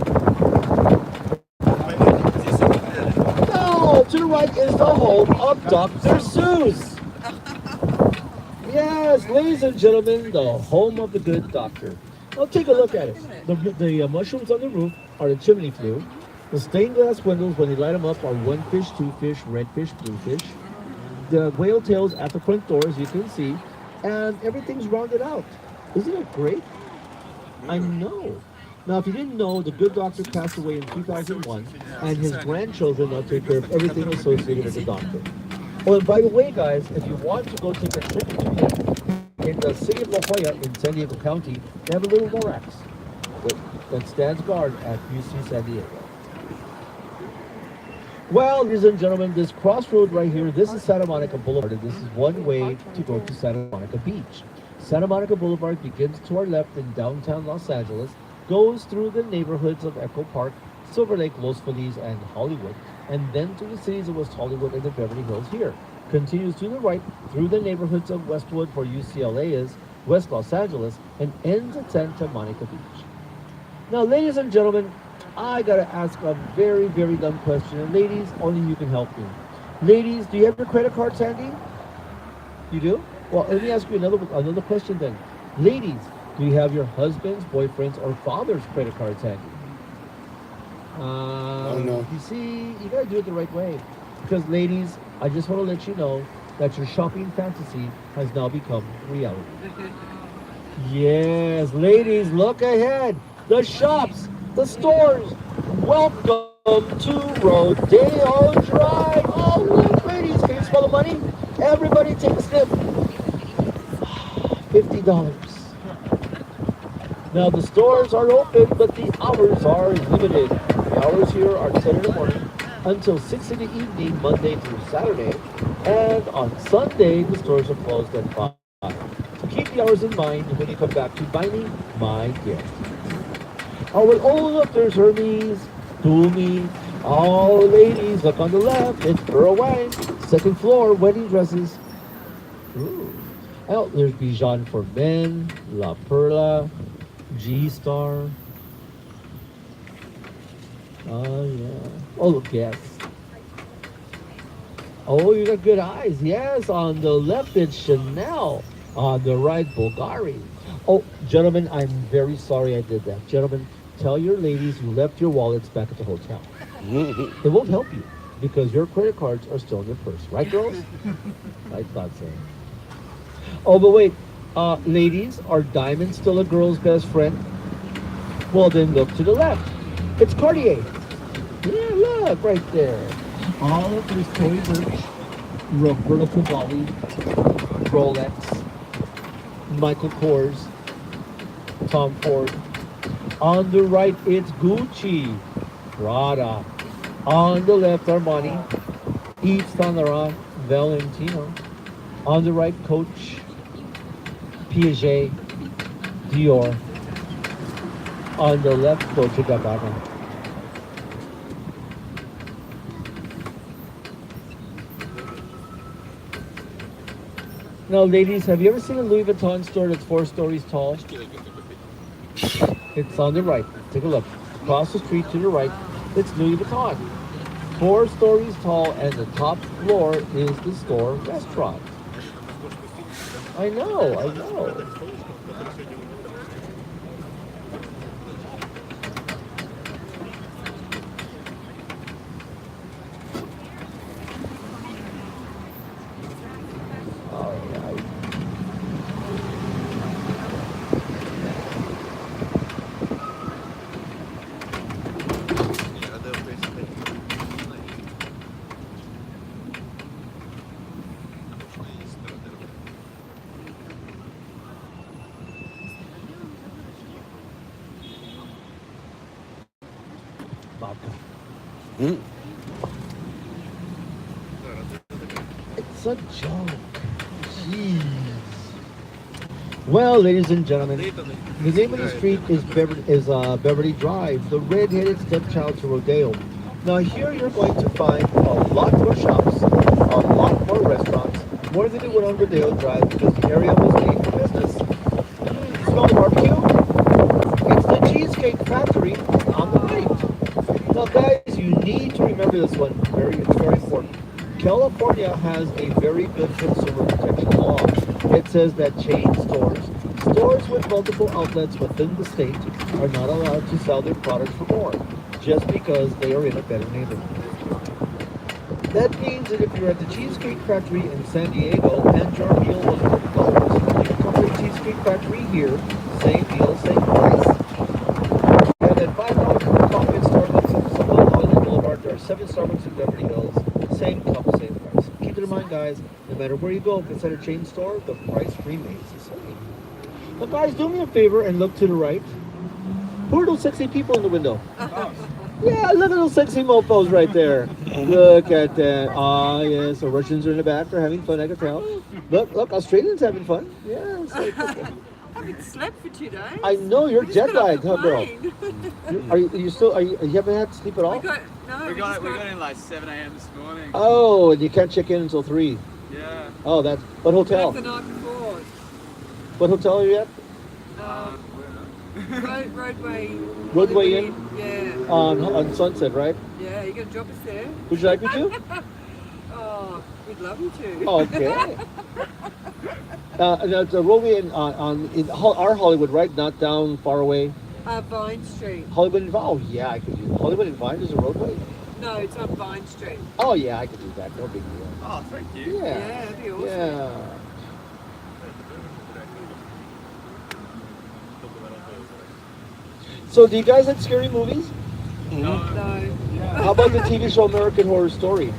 No, to the right is the home of Dr. Seuss. Yes, ladies and gentlemen, the home of the good doctor. Now take a look at it. The mushrooms on the roof are the chimney flue. The stained glass windows, when they light them up, are 1 fish, 2 fish, red fish, blue fish. The whale tails at the front door, as you can see, and everything's rounded out. Isn't it great? I know. Now, if you didn't know, the good doctor passed away in 2001, and his grandchildren now take care of everything associated with the doctor. Oh, and by the way, guys, if you want to go take a trip to him, in the city of La Jolla in San Diego County, they have a little Lorax that stands guard at UC San Diego. Well, ladies and gentlemen, this crossroad right here, this is Santa Monica Boulevard, and this is one way to go to Santa Monica Beach. Santa Monica Boulevard begins to our left in downtown Los Angeles, goes through the neighborhoods of Echo Park, Silver Lake, Los Feliz, and Hollywood, and then to the cities of West Hollywood and the Beverly Hills here. Continues to the right through the neighborhoods of Westwood, where UCLA is, West Los Angeles, and ends at Santa Monica Beach. Now, ladies and gentlemen, I gotta ask a very, very dumb question, and ladies, only you can help me. Ladies, do you have your credit cards handy? You do? Well, let me ask you another question then. Ladies, do you have your husband's, boyfriend's, or father's credit cards handy? No. You see, you gotta do it the right way. Because ladies, I just want to let you know that your shopping fantasy has now become reality. Yes, ladies, look ahead. The shops, the stores. Welcome to Rodeo Drive. Oh, look, ladies, can you smell the money? Everybody take a sniff. $50. Now, the stores are open, but the hours are limited. The hours here are 10 in the morning until 6 in the evening, Monday through Saturday. And on Sunday, the stores are closed at 5. So keep the hours in mind when you come back to buy me my gift. Oh, well, oh, look, there's Hermes, Tumi. Oh, ladies, look on the left. It's Pearl Wine. Second floor, wedding dresses. Ooh. Oh, there's Bijan for men, La Perla, G-Star. Oh, yeah. Oh, look, yes. Oh, you got good eyes. Yes, on the left it's Chanel. On the right, Bulgari. Oh, gentlemen, I'm very sorry I did that. Gentlemen, tell your ladies you left your wallets back at the hotel. It won't help you because your credit cards are still in your purse. Right, girls? I thought so. Oh, but wait. Ladies, are diamonds still a girl's best friend? Well, then look to the left. It's Cartier. Yeah, look, right there. All of this Tory Burch, Roberto Cavalli, Rolex, Michael Kors, Tom Ford, On the right, it's Gucci, Prada. On the left, Armani, Yves Saint Laurent, Valentino. On the right, Coach, Piaget, Dior. On the left, Dolce Gabbana. Now, ladies, have you ever seen a Louis Vuitton store that's 4 stories tall? It's on the right. Take a look. Across the street to the right, it's Louis Vuitton. 4 stories tall, and the top floor is the store restaurant. I know, I know. All right. Vodka. Mm. It's a joke. Jeez. Well, ladies and gentlemen, the name of the street is Beverly Drive, the red-headed stepchild to Rodeo. Now here you're going to find a lot more shops, a lot more restaurants, more than you would on Rodeo Drive because the area was made for business. Smell the barbecue? It's the Cheesecake Factory on the right. Now guys, you need to remember this one. It's very important. California has a very good consumer protection law. It says that chain stores with multiple outlets within the state are not allowed to sell their products for more, just because they are in a better neighborhood. That means that if you're at the Cheesecake Factory in San Diego and your meal was $40, you come to the Cheesecake Factory here, same meal, same price. And at $5 for coffee at Starbucks on Sunset Hollywood Boulevard, there are 7 Starbucks in Beverly Hills. Same cup, same price. Keep it in mind, guys, no matter where you go, if it's at a chain store, the price remains the same. Now, guys, do me a favor and look to the right. Who are those sexy people in the window? Yeah, look at those sexy mofos right there. Look at that. Ah, yes, the Russians are in the back. They're having fun, I can tell. Look, Australians having fun. Yeah, it's like, okay. I haven't slept for 2 days. I know, you're We just jet got off lagged, the huh, girl? plane. You haven't had sleep at all? We got We got in like 7 a.m. this morning. Oh, and you can't check in until 3. Yeah. Oh, what hotel? the night before. What hotel are you at? Roadway Inn? Yeah. On Sunset, right? Yeah, you gonna drop us there? Would you like me to? Oh, we'd love you to. Okay. The Roadway in our Hollywood, right? Not down far away. Vine Street. Hollywood and Vine. Oh yeah, I could do Hollywood and Vine. Is a roadway? No, it's on Vine Street. Oh yeah, I could do that. No big deal. Oh, thank you. Yeah. Yeah, that'd be awesome. Yeah. So, do you guys like scary movies? No. How about the TV show American Horror Story?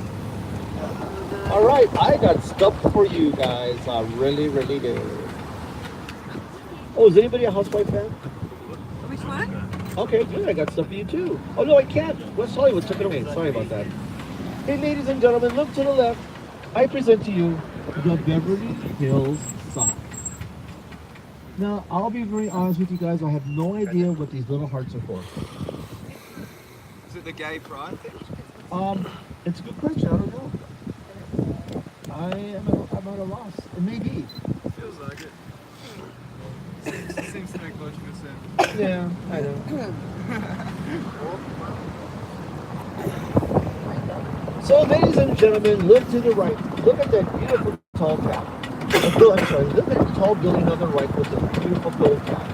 All right, I got stuff for you guys. I really, really do. Oh, is anybody a Housewife fan? Which one? Okay, good. I got stuff for you too. Oh no, I can't. West Hollywood took it away. Sorry about that. Hey, ladies and gentlemen, look to the left. I present to you the Beverly Hills sign. Now, I'll be very honest with you guys. I have no idea what these little hearts are for. Is it the gay pride thing? It's a good question. I don't know. I'm at a loss. It may be. Feels like it. Seems to make logical sense. Yeah, I know. So, ladies and gentlemen, look to the right. Look at that beautiful tall cap. I'm sorry, look at the tall building on the right with the beautiful gold cap.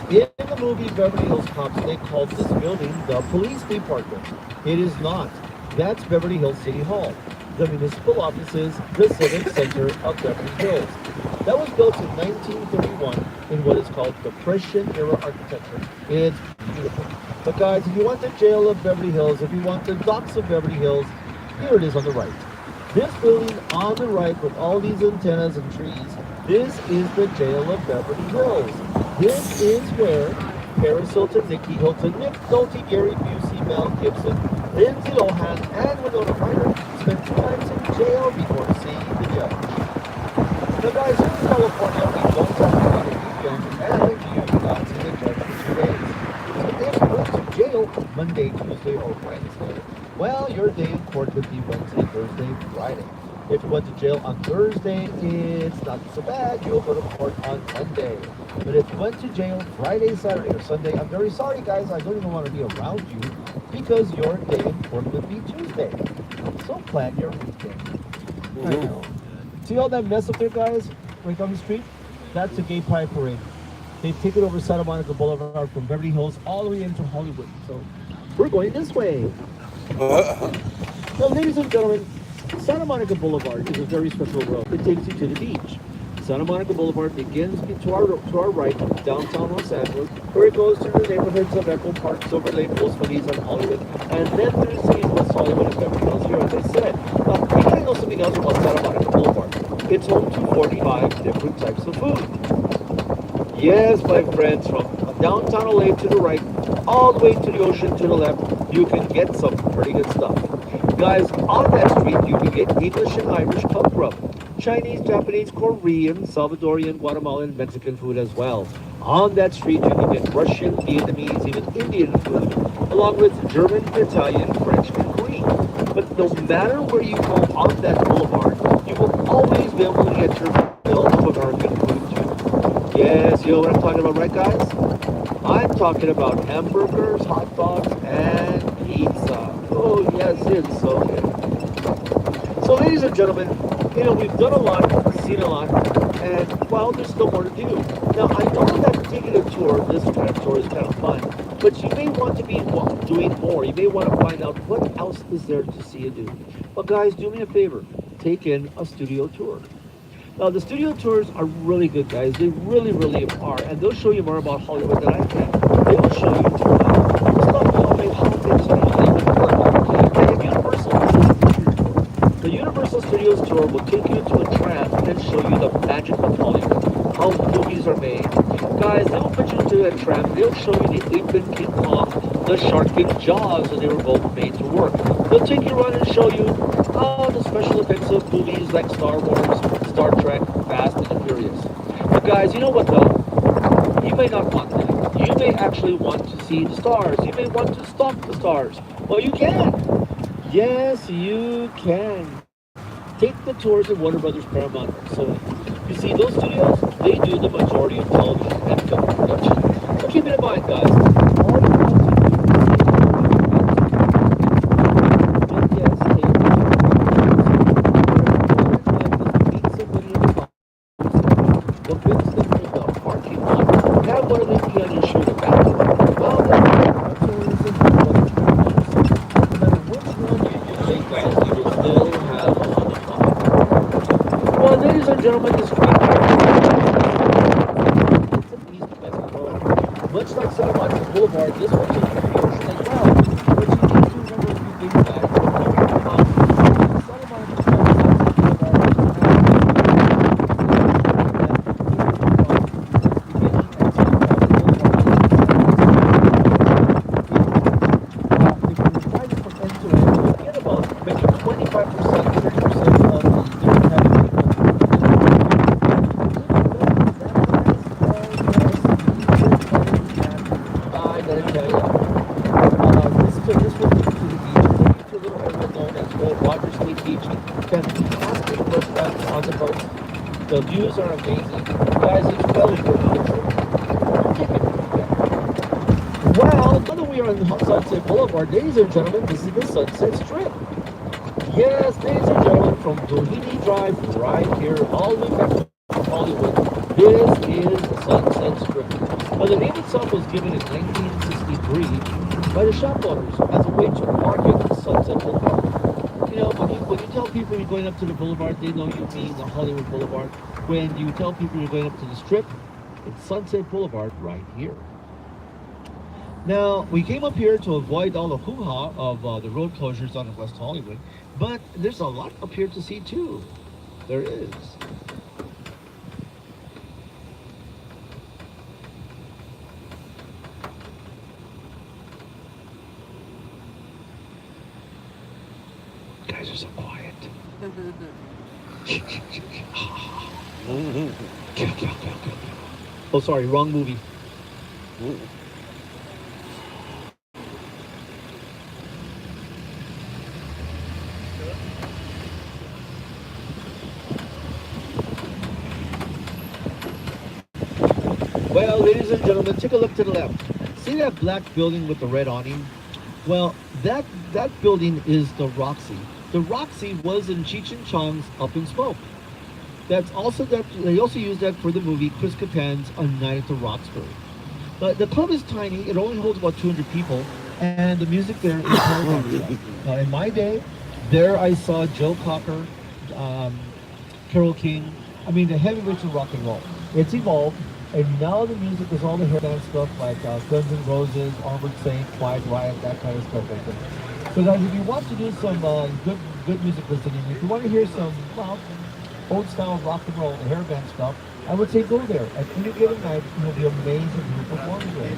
In the movie Beverly Hills Cops, they called this building the police department. It is not. That's Beverly Hills City Hall, the municipal offices, the civic center of Beverly Hills. That was built in 1931 in what is called Depression-era architecture. It's beautiful. But guys, if you want the jail of Beverly Hills, if you want the docks of Beverly Hills, here it is on the right. This building on the right with all these antennas and trees, this is the jail of Beverly Hills. This is where Paris Hilton, Nikki Hilton, Nick Nolte, Gary Busey, Mel Gibson, Lindsay Lohan, and Winona Ryder spent 2 nights in jail before seeing the judge. Now guys, here in California, we don't talk about a weekend, and you've not seen the judge for 2 days. So if you went to jail Monday, Tuesday, or Wednesday, well, your day in court would be Wednesday, Thursday, Friday. If you went to jail on Thursday, it's not so bad. You'll go to court on Monday. But if you went to jail Friday, Saturday, or Sunday, I'm very sorry, guys. I don't even want to be around you because your day in court would be Tuesday. So plan your weekend. I know. See all that mess up there, guys? Right down the street? That's the Gay Pride Parade. They take it over Santa Monica Boulevard from Beverly Hills all the way into Hollywood. So we're going this way. Now, ladies and gentlemen, Santa Monica Boulevard is a very special road. It takes you to the beach. Santa Monica Boulevard begins to our right, downtown Los Angeles, where it goes through the neighborhoods of Echo Park, Silver Lake, Los Feliz, and Hollywood, and then through the city of West Hollywood and Beverly Hills here, as I said. Now, you gotta know something else about Santa Monica Boulevard. It's home to 45 different types of food. Yes, my friends, from downtown LA to the right, all the way to the ocean to the left, you can get some pretty good stuff. Guys, on that street, you can get English and Irish pub grub, Chinese, Japanese, Korean, Salvadorian, Guatemalan, Mexican food as well. On that street, you can get Russian, Vietnamese, even Indian food, along with German, Italian, French, and Korean. But no matter where you go on that boulevard, you will always be able to get your fill of American food too. Yes, you know what I'm talking about, right, guys? I'm talking about hamburgers, hot dogs, and pizza. Oh, yes, it's so good. So, ladies and gentlemen, you know, we've done a lot, seen a lot, and, well, there's still more to do. Now, I know that taking a tour, this kind of tour is kind of fun, but you may want to be doing more. You may want to find out what else is there to see and do. But, guys, do me a favor. Take in a studio tour. Now, the studio tours are really good, guys. They really, really are. And they'll show you more about Hollywood than I can. They will show you stuff about how things in Hollywood work. And Universal the Universal Studios tour will take you to a tram and show you the magic of Hollywood, how movies are made. Guys, they'll put you into a tram. They'll show you the Ape King Kong, the shark in Jaws, and they were both made to work. They'll take you around and show you the special effects of movies like Star Wars, Star Trek, Fast and the Furious. But guys, you know what though? You may not want that. You may actually want to see the stars. You may want to stalk the stars. Well, you can. Yes, you can. Take the tours at Warner Brothers Paramount. So, you see, those studios, they do the majority of television and film production. So keep it in mind, guys. All you want to do gentlemen, this much like Santa Monica Boulevard, this one's in the ocean as well. But you need to remember a few things, guys. Santa Monica get about maybe 25%, 30% of the different types of the views are amazing. Guys, it's well worth the trip. Well, now that we are on Sunset Boulevard, ladies and gentlemen, this is the Sunset Strip. Yes, ladies and gentlemen, from Doheny Drive right here all the way back to Hollywood, this is the Sunset Strip. Now, the name itself was given in 1963 by the shop owners as a way to market the Sunset Boulevard. You know, when you tell people you're going up to the boulevard, they know you mean the Hollywood Boulevard. When you tell people you're going up to the Strip, it's Sunset Boulevard right here. Now, we came up here to avoid all the hoo-ha of the road closures on West Hollywood, but there's a lot up here to see too. There is. guys are so quiet. Oh, sorry, wrong movie. Well, ladies and gentlemen, take a look to the left. See that black building with the red awning? Well, that building is the Roxy. The Roxy was in Cheech and Chong's Up in Smoke. That's also that they also used that for the movie Chris Kattan's A Night at the Roxbury. But the club is tiny; it only holds about 200 people, and the music there is hard. In my day, there I saw Joe Cocker, Carole King. I mean, the heavyweights of rock and roll. It's evolved, and now the music is all the hair band stuff like Guns N' Roses, Armored Saint, Quiet Riot, that kind of stuff right there. So guys, if you want to do some good music listening, if you want to hear some old style rock and roll and hair band stuff, I would say go there. At any given night, you'll be amazed at who performs there.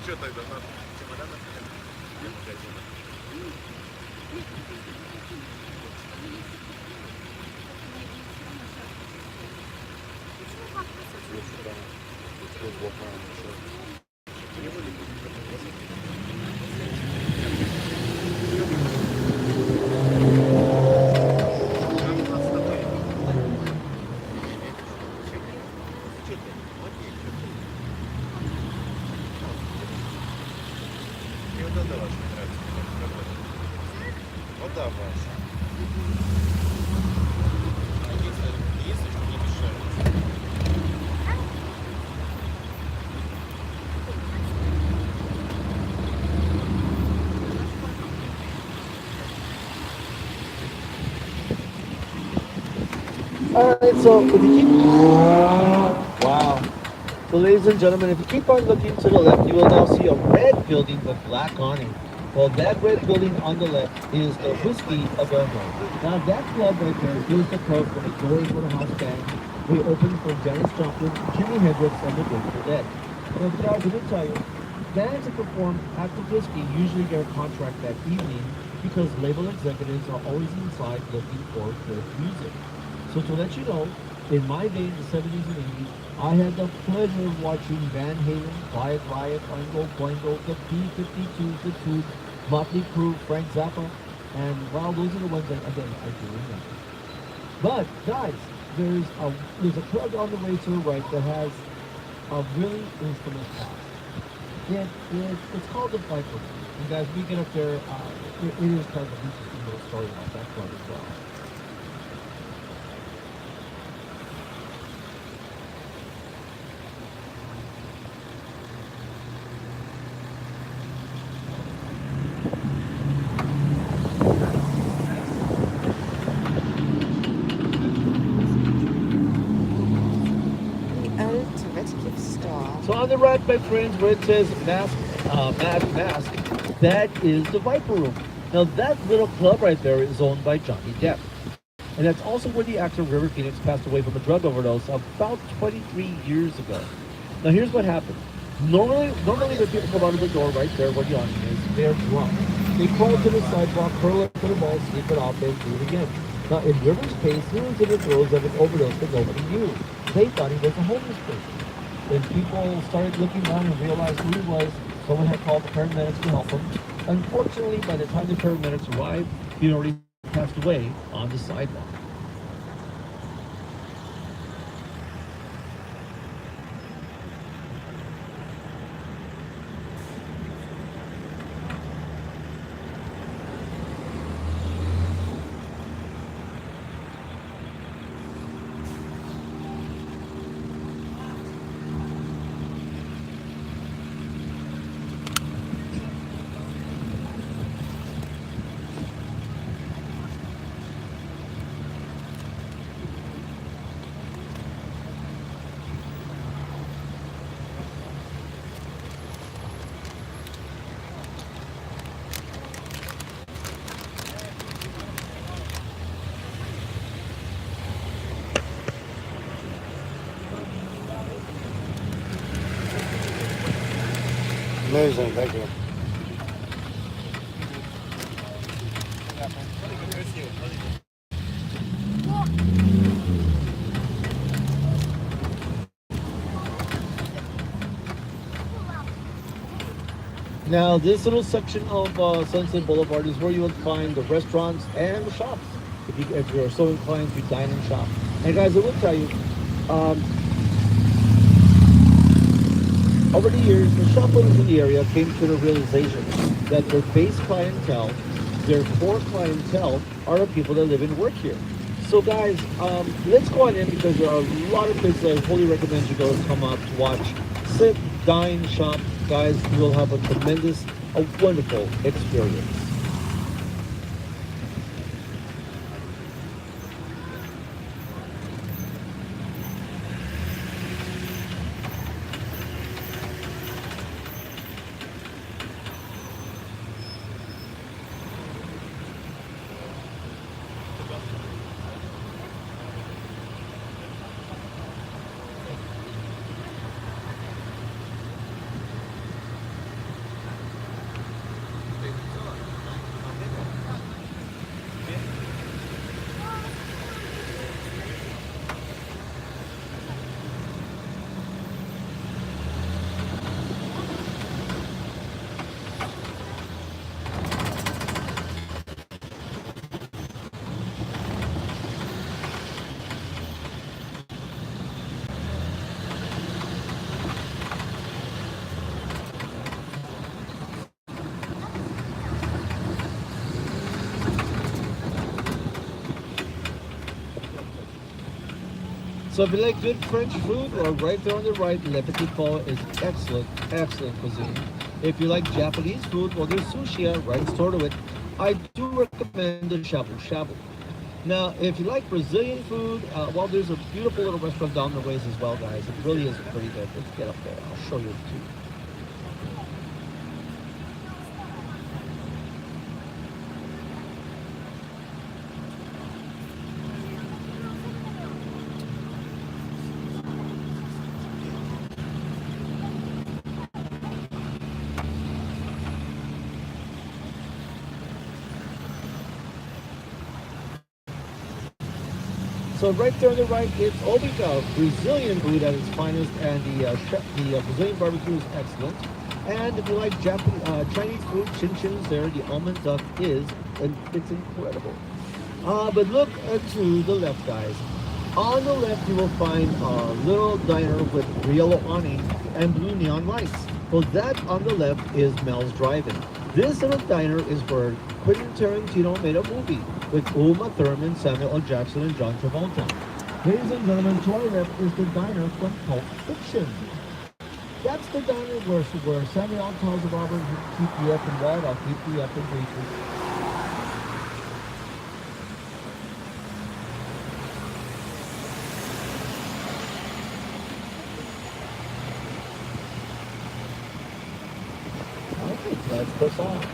Что тогда? Чемодан? Вот да, Вася. Alright, so if you keep... Wow. So ladies and gentlemen, if you keep on looking to the left, you will now see a red building with black awning. Well, that red building on the left is the Whiskey of Elmore. Now that club right there is the club for the Doors Waterhouse Band. We opened for Janis Joplin, Jimi Hendrix, and the Grateful Dead. Now guys, let me tell you, bands that perform at the Whiskey usually get a contract that evening because label executives are always inside looking for good music. So to let you know, in my day in the 70s and 80s, I had the pleasure of watching Van Halen, Quiet Riot, Oingo Boingo, the P-52s, the Tube, Motley Crue, Frank Zappa, and well, those are the ones that, again, I do remember. But, guys, there's a club on the way to the right that has a really instrumental cast. It's called the Viper. And guys, we get up there, it is kind of an interesting little story about that club as well. So on the right, my friends, where it says Mask, that is the Viper Room. Now that little club right there is owned by Johnny Depp. And that's also where the actor River Phoenix passed away from a drug overdose about 23 years ago. Now here's what happened. Normally the people come out of the door right there where the awning is. They're drunk. They crawl to the sidewalk, curl up to the ball, sleep it off, and do it again. Now in River's case, he was in the throes of an overdose that nobody knew. They thought he was a homeless person. When people started looking around and realized who he was, someone had called the paramedics to help him. Unfortunately, by the time the paramedics arrived, he had already passed away on the sidewalk. Amazing. Thank you. Now, this little section of Sunset Boulevard is where you will find the restaurants and the shops. If you're so inclined to dine and shop. And guys, I will tell you, um, over the years, the shop owners in the area came to the realization that their base clientele, their core clientele, are the people that live and work here. So guys, let's go on in because there are a lot of places I fully recommend you go come out to watch. Sit, dine, shop. Guys, you will have a tremendous, a wonderful experience. So if you like good French food, well, right there on the right, Le Petit Pot is excellent, excellent cuisine. If you like Japanese food, well, there's sushi right next door to it. I do recommend the shabu shabu. Now, if you like Brazilian food, well, there's a beautiful little restaurant down the ways as well, guys. It really is pretty good. Let's get up there. I'll show you too. So right there on the right, it's Obica, Brazilian food at its finest, and the Brazilian barbecue is excellent. And if you like Chinese food, chin chin is there. The almond duck is, and it's incredible. But look to the left, guys. On the left, you will find a little diner with yellow awning and blue neon lights. Well, that on the left is Mel's Drive-In. This little diner is where Quentin Tarantino made a movie with Uma Thurman, Samuel L. Jackson, and John Travolta. Ladies and gentlemen, to our left is the diner from Pulp Fiction. That's the diner where Samuel L. tells Robert, keep you up and right, I'll keep you up and greasy. Let's push on.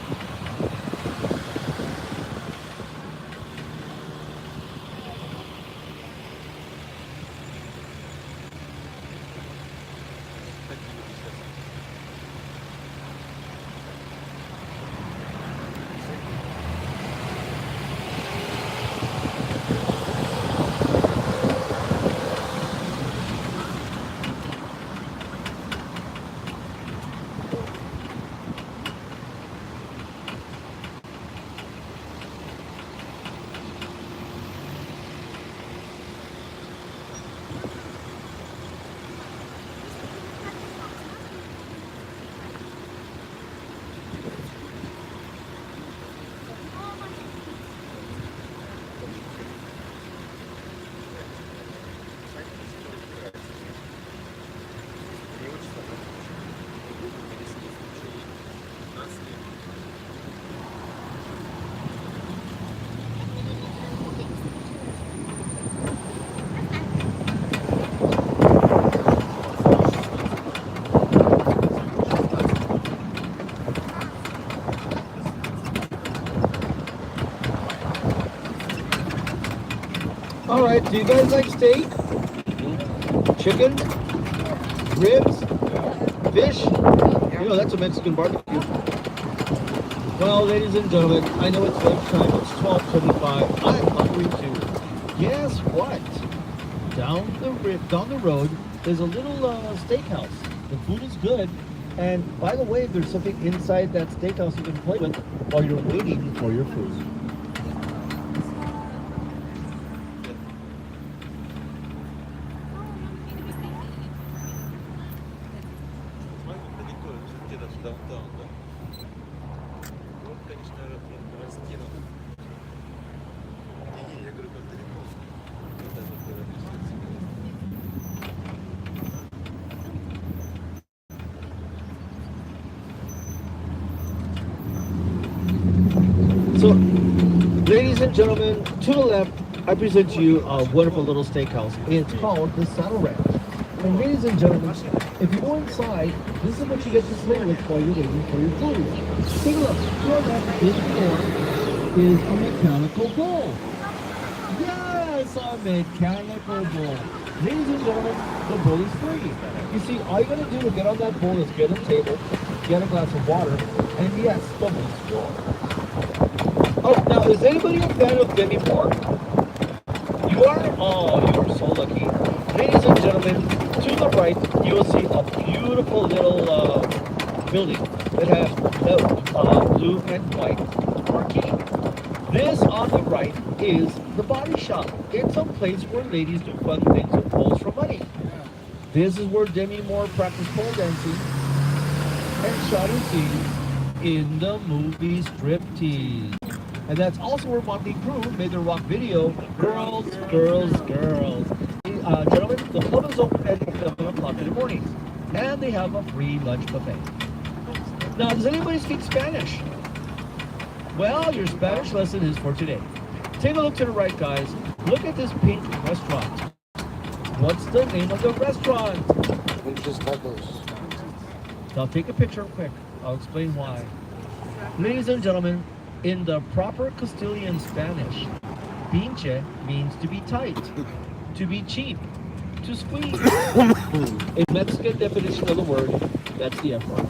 All right, do you guys like steak? Chicken? Ribs? Fish? You know, that's a Mexican barbecue. Well, ladies and gentlemen, I know it's lunchtime. It's 12:25. I'm hungry too. Guess what? Down the road is a little steakhouse. The food is good. And by the way, there's something inside that steakhouse you can play with while you're waiting for your food. Mai addirittura mi sentite su downtown, no? Конечно, растину. Не, я говорю, как далеко. Вот это было So, ladies and gentlemen, to the left, I present to you a wonderful little steakhouse. It's called the Saddle Ranch. And ladies and gentlemen, if you go inside, this is what you get to play with while you're waiting for your food. Take a look. To our left, this door is a mechanical bull. Yes, a mechanical bull. Ladies and gentlemen, the bull is free. You see, all you gotta do to get on that bull is get a table, get a glass of water, and yes, the bull's yours. Oh, now, is anybody a fan of Demi Moore? You are? Oh, you are so lucky. Ladies and gentlemen, to the right, you will see a beautiful little building that has blue and white marquee. This on the right is the body shop. It's a place where ladies do fun things and pose for money. This is where Demi Moore practiced pole dancing and shot her scenes in the movie Striptease. And that's also where Motley Crue made their rock video, Girls, Girls, Girls. Gentlemen, the club is open at 11 o'clock in the morning, and they have a free lunch buffet. Now, does anybody speak Spanish? Well, your Spanish lesson is for today. Take a look to the right, guys. Look at this pink restaurant. What's the name of the restaurant? Pinches Tacos. Now, take a picture quick. I'll explain why. Ladies and gentlemen, in the proper Castilian Spanish, pinche means to be tight, to be cheap, to squeeze. A Mexican definition of the word, that's the F word.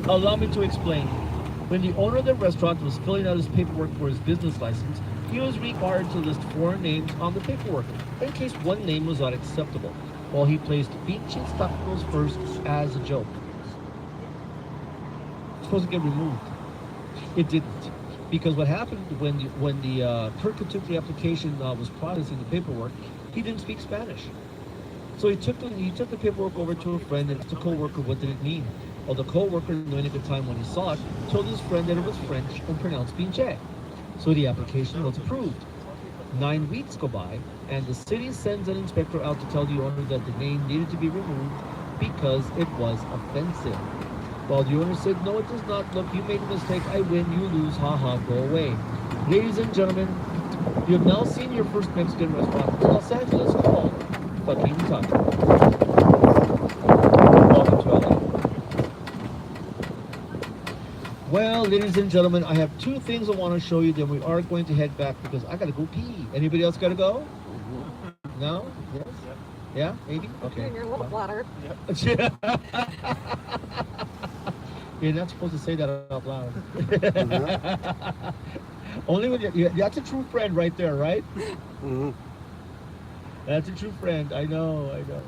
Allow me to explain. When the owner of the restaurant was filling out his paperwork for his business license, he was required to list 4 names on the paperwork in case one name was not acceptable, while he placed pinches tacos first as a joke. Supposed to get removed. It didn't, because what happened when the clerk who took the application was processing the paperwork, he didn't speak Spanish. So he took the paperwork over to a friend and asked the co-worker what did it mean. Well, the co-worker, knowing at the time when he saw it, told his friend that it was French and pronounced pinche. So the application was approved. 9 weeks go by, and the city sends an inspector out to tell the owner that the name needed to be removed because it was offensive. Well, the owner said, no, it does not. Look, you made a mistake. I win, you lose. Haha, go away. Ladies and gentlemen, you have now seen your first Mexican restaurant in Los Angeles called Fucking Taco. Welcome to LA. Well, ladies and gentlemen, I have 2 things I want to show you. Then we are going to head back because I got to go pee. Anybody else got to go? No? Yes? Yeah? Maybe? Okay. In your little bladder. You're not supposed to say that out loud. Only when that's a true friend right there, right? Mm-hmm. That's a true friend. I know, I know.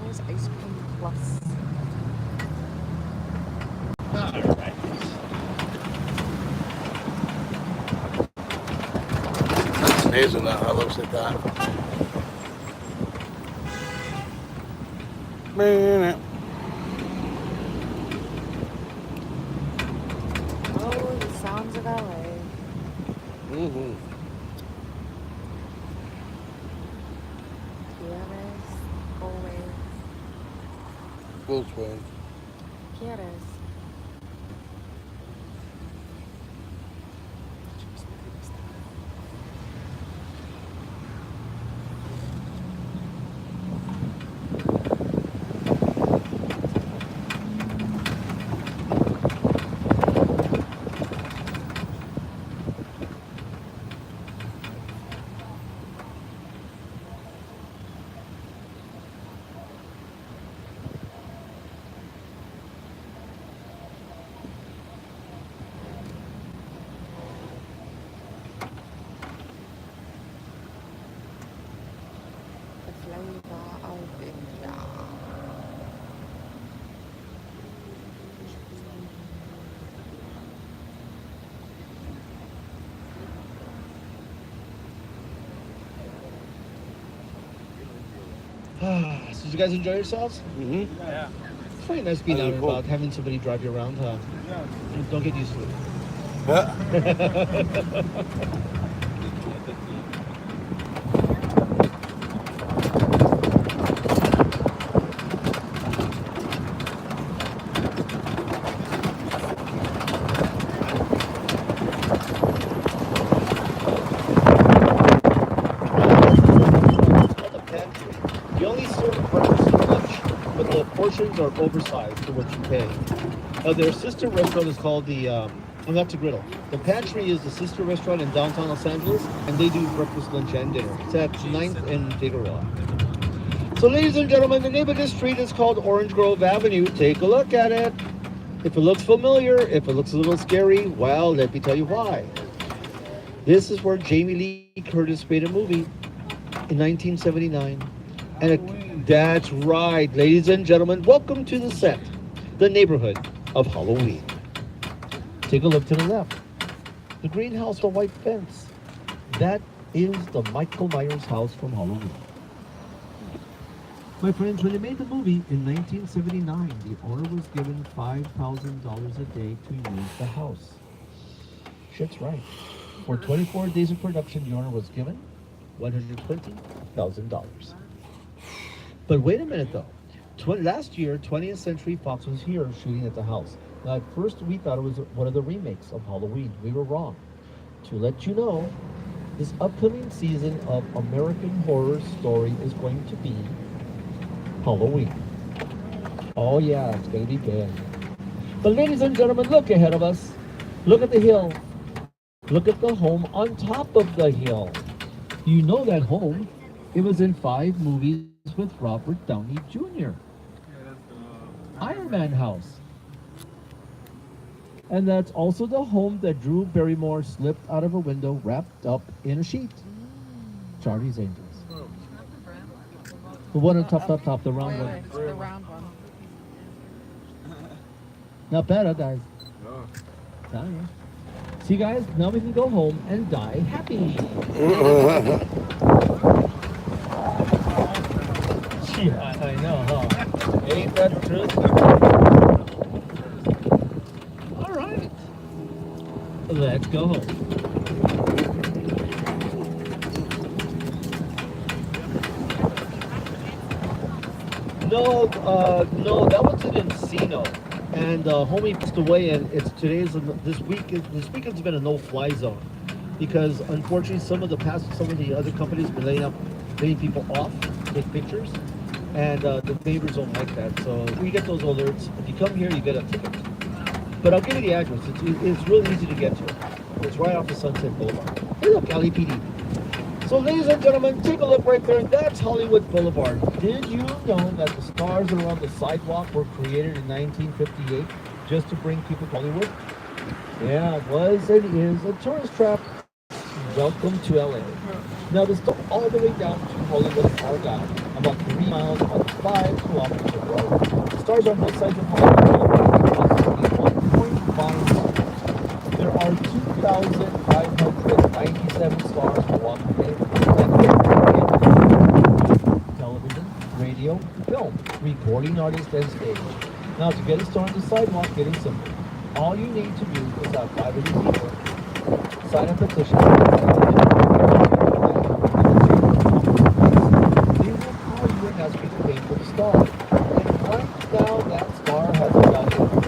There's ice cream plus. All right. That's amazing how it looks like that. Man, Oh, the sounds of LA. mm-hmm. Tienes, always. Full swing. quieres? The flavor of India. So did you guys enjoy yourselves? Mm-hmm. It's pretty nice being Oh, out and cool. about, having somebody drive you around, huh? Don't get used to it. The pantry. You only serve breakfast and lunch, but the portions are oversized for what you pay. Their sister restaurant is called not to griddle. The pantry is the sister restaurant in downtown Los Angeles, and they do breakfast, lunch, and dinner. It's at 9th and Figueroa. So, ladies and gentlemen, the name of this street is called Orange Grove Avenue. Take a look at it. If it looks familiar, if it looks a little scary, well, let me tell you why. This is where Jamie Lee Curtis made a movie in 1979. And that's right, ladies and gentlemen, welcome to the set, the neighborhood of Halloween. Take a look to the left. The greenhouse, the white fence. That is the Michael Myers house from Halloween. My friends, when they made the movie in 1979, the owner was given $5,000 a day to use the house. Shit's right. For 24 days of production, the owner was given $120,000. But wait a minute though. Last year, 20th Century Fox was here shooting at the house. Now, at first, we thought it was one of the remakes of Halloween. We were wrong. To let you know, this upcoming season of American Horror Story is going to be Halloween. Oh yeah, it's going to be bad. But ladies and gentlemen, look ahead of us. Look at the hill. Look at the home on top of the hill. You know that home. It was in 5 movies with Robert Downey Jr. Iron Man house. And that's also the home that Drew Barrymore slipped out of a window wrapped up in a sheet. Charlie's Angels. The one on top, the round Wait, one. wait, the round one. Not bad, huh, guys? No. You. See, guys, now we can go home and die happy. Yeah, I know, huh? Ain't that the truth? All right. Let's go home. No, that was in Encino, and homie passed away, and this weekend's been a no-fly zone, because unfortunately some of the other companies have been laying people off to take pictures, and the neighbors don't like that. So we get those alerts. If you come here, you get a ticket. But I'll give you the address. It's really easy to get to. It's right off the Sunset Boulevard. Hey, look, LAPD. So, ladies and gentlemen, take a look right there. That's Hollywood Boulevard. Did you know that the stars that are on the sidewalk were created in 1958 just to bring people to Hollywood? Yeah, it was and is a tourist trap. Welcome to LA. Now, this goes all the way down to Hollywood and Argyle, about 3 miles on 5 kilometers of road. Stars on both sides of Hollywood Boulevard is 1.5 There are 2,597 stars to walk today. Television, radio, film, recording artists, and stage. Now, to get a star on the sidewalk, getting simple. All you need to do is have 5 of these people sign a petition. They will call you and ask you to pay for the star. And right now, that star has a value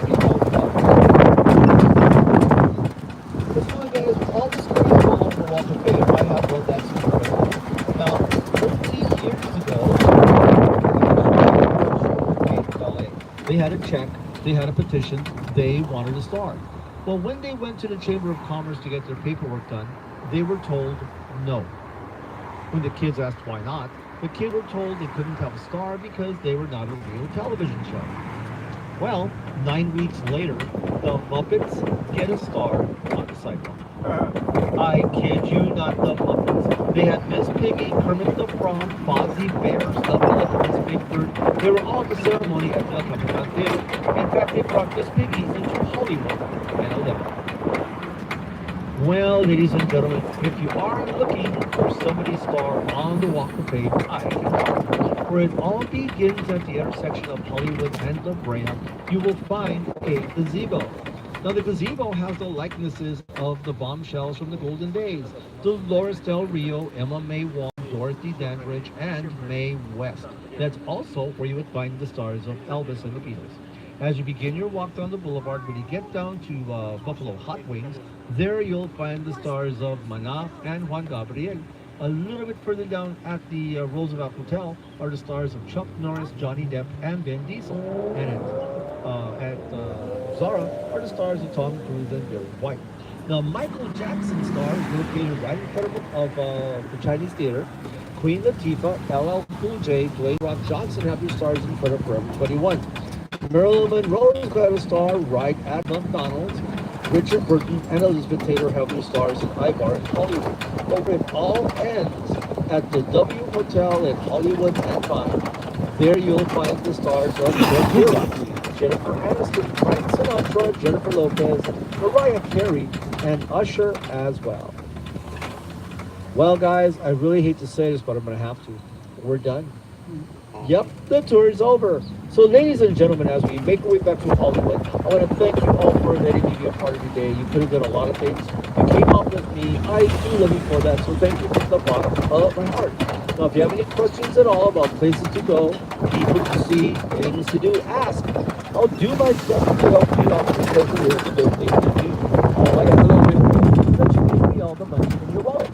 They had a check, they had a petition, they wanted a star. Well, when they went to the Chamber of Commerce to get their paperwork done, they were told no. When the kids asked why not, the kids were told they couldn't have a star because they were not a real television show. Well, 9 weeks later, the Muppets get a star on the sidewalk. I kid you not, the Muppets. They had Miss Piggy, Kermit the Frog, Fozzie Bear, Stuffy Miss Big Bird. They were all at the ceremony at the Capitol Theater. In fact, they brought Miss Piggy into Hollywood and Olympic. Well, ladies and gentlemen, if you are looking for somebody's star on the Walk of Fame, I can help. Where it all begins at the intersection of Hollywood and La Brea, you will find a gazebo. Now, the gazebo has the likenesses of the bombshells from the golden days. Dolores Del Rio, Emma Mae Wong, Dorothy Dandridge, and Mae West. That's also where you would find the stars of Elvis and the Beatles. As you begin your walk down the boulevard, when you get down to Buffalo Hot Wings, there you'll find the stars of Maná and Juan Gabriel. A little bit further down at the Roosevelt Hotel are the stars of Chuck Norris, Johnny Depp, and Vin Diesel. And at Zara are the stars of Tom Cruise and Barry White. Now, Michael Jackson's star is located right in front of the Chinese Theater. Queen Latifah, LL Cool J, Dwayne Rock Johnson have their stars in front of Forever 21. Marilyn Monroe's got a star right at McDonald's. Richard Burton and Elizabeth Taylor have their stars in Ibar in Hollywood. But it all ends at the W Hotel in Hollywood and Vine. There you'll find the stars of Shakira, Jennifer Aniston, Frank Sinatra, Jennifer Lopez, Mariah Carey, and Usher as well. Well, guys, I really hate to say this, but I'm going to have to. We're done. Yep, the tour is over. So, ladies and gentlemen, as we make our way back to Hollywood, I want to thank you all for letting me be a part of your day. You could have done a lot of things. You came up with me. I do love you for that. So, thank you from the bottom of my heart. Now, if you have any questions at all about places to go, people to see, things to do, ask. I'll do my best to help you out because it is a good thing to do. All I got to know is that you give me all the money in your wallet.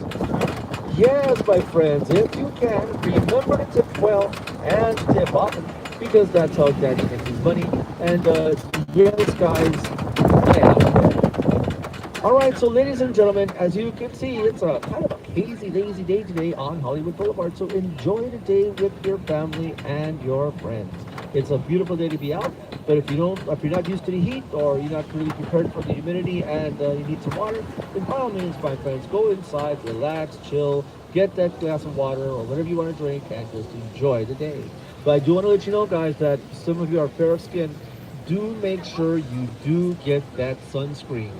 Yes, my friends, if you can, remember to tip well and tip often, because that's how Daddy makes his money. And yes, guys, I am. All right, so ladies and gentlemen, as you can see, it's a kind of a hazy, lazy day today on Hollywood Boulevard. So enjoy the day with your family and your friends. It's a beautiful day to be out, but if you're not used to the heat or you're not really prepared for the humidity and you need some water, then by all means, my friends, go inside, relax, chill, get that glass of water or whatever you want to drink and just enjoy the day. But I do want to let you know, guys, that some of you are fair of skin. Do make sure you do get that sunscreen.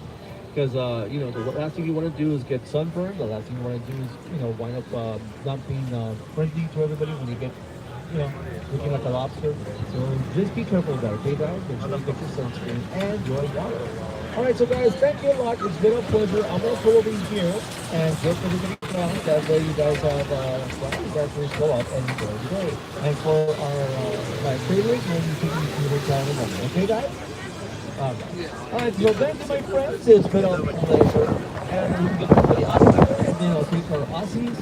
Because, the last thing you want to do is get sunburned. The last thing you want to do is, wind up not being friendly to everybody when you get, looking like a lobster. So just be careful with that, okay, guys? Make sure you get your sunscreen and your water. All right, so guys, thank you a lot. It's been a pleasure. I'm going to pull over here and get everybody around. That way you guys have, you guys just go up and enjoy the day. And for my favorite, we'll be taking you to down in a moment. Okay, guys? All right, so thank you, my friends. It's been a pleasure. And we can get everybody out of here, and then I'll take our Aussies.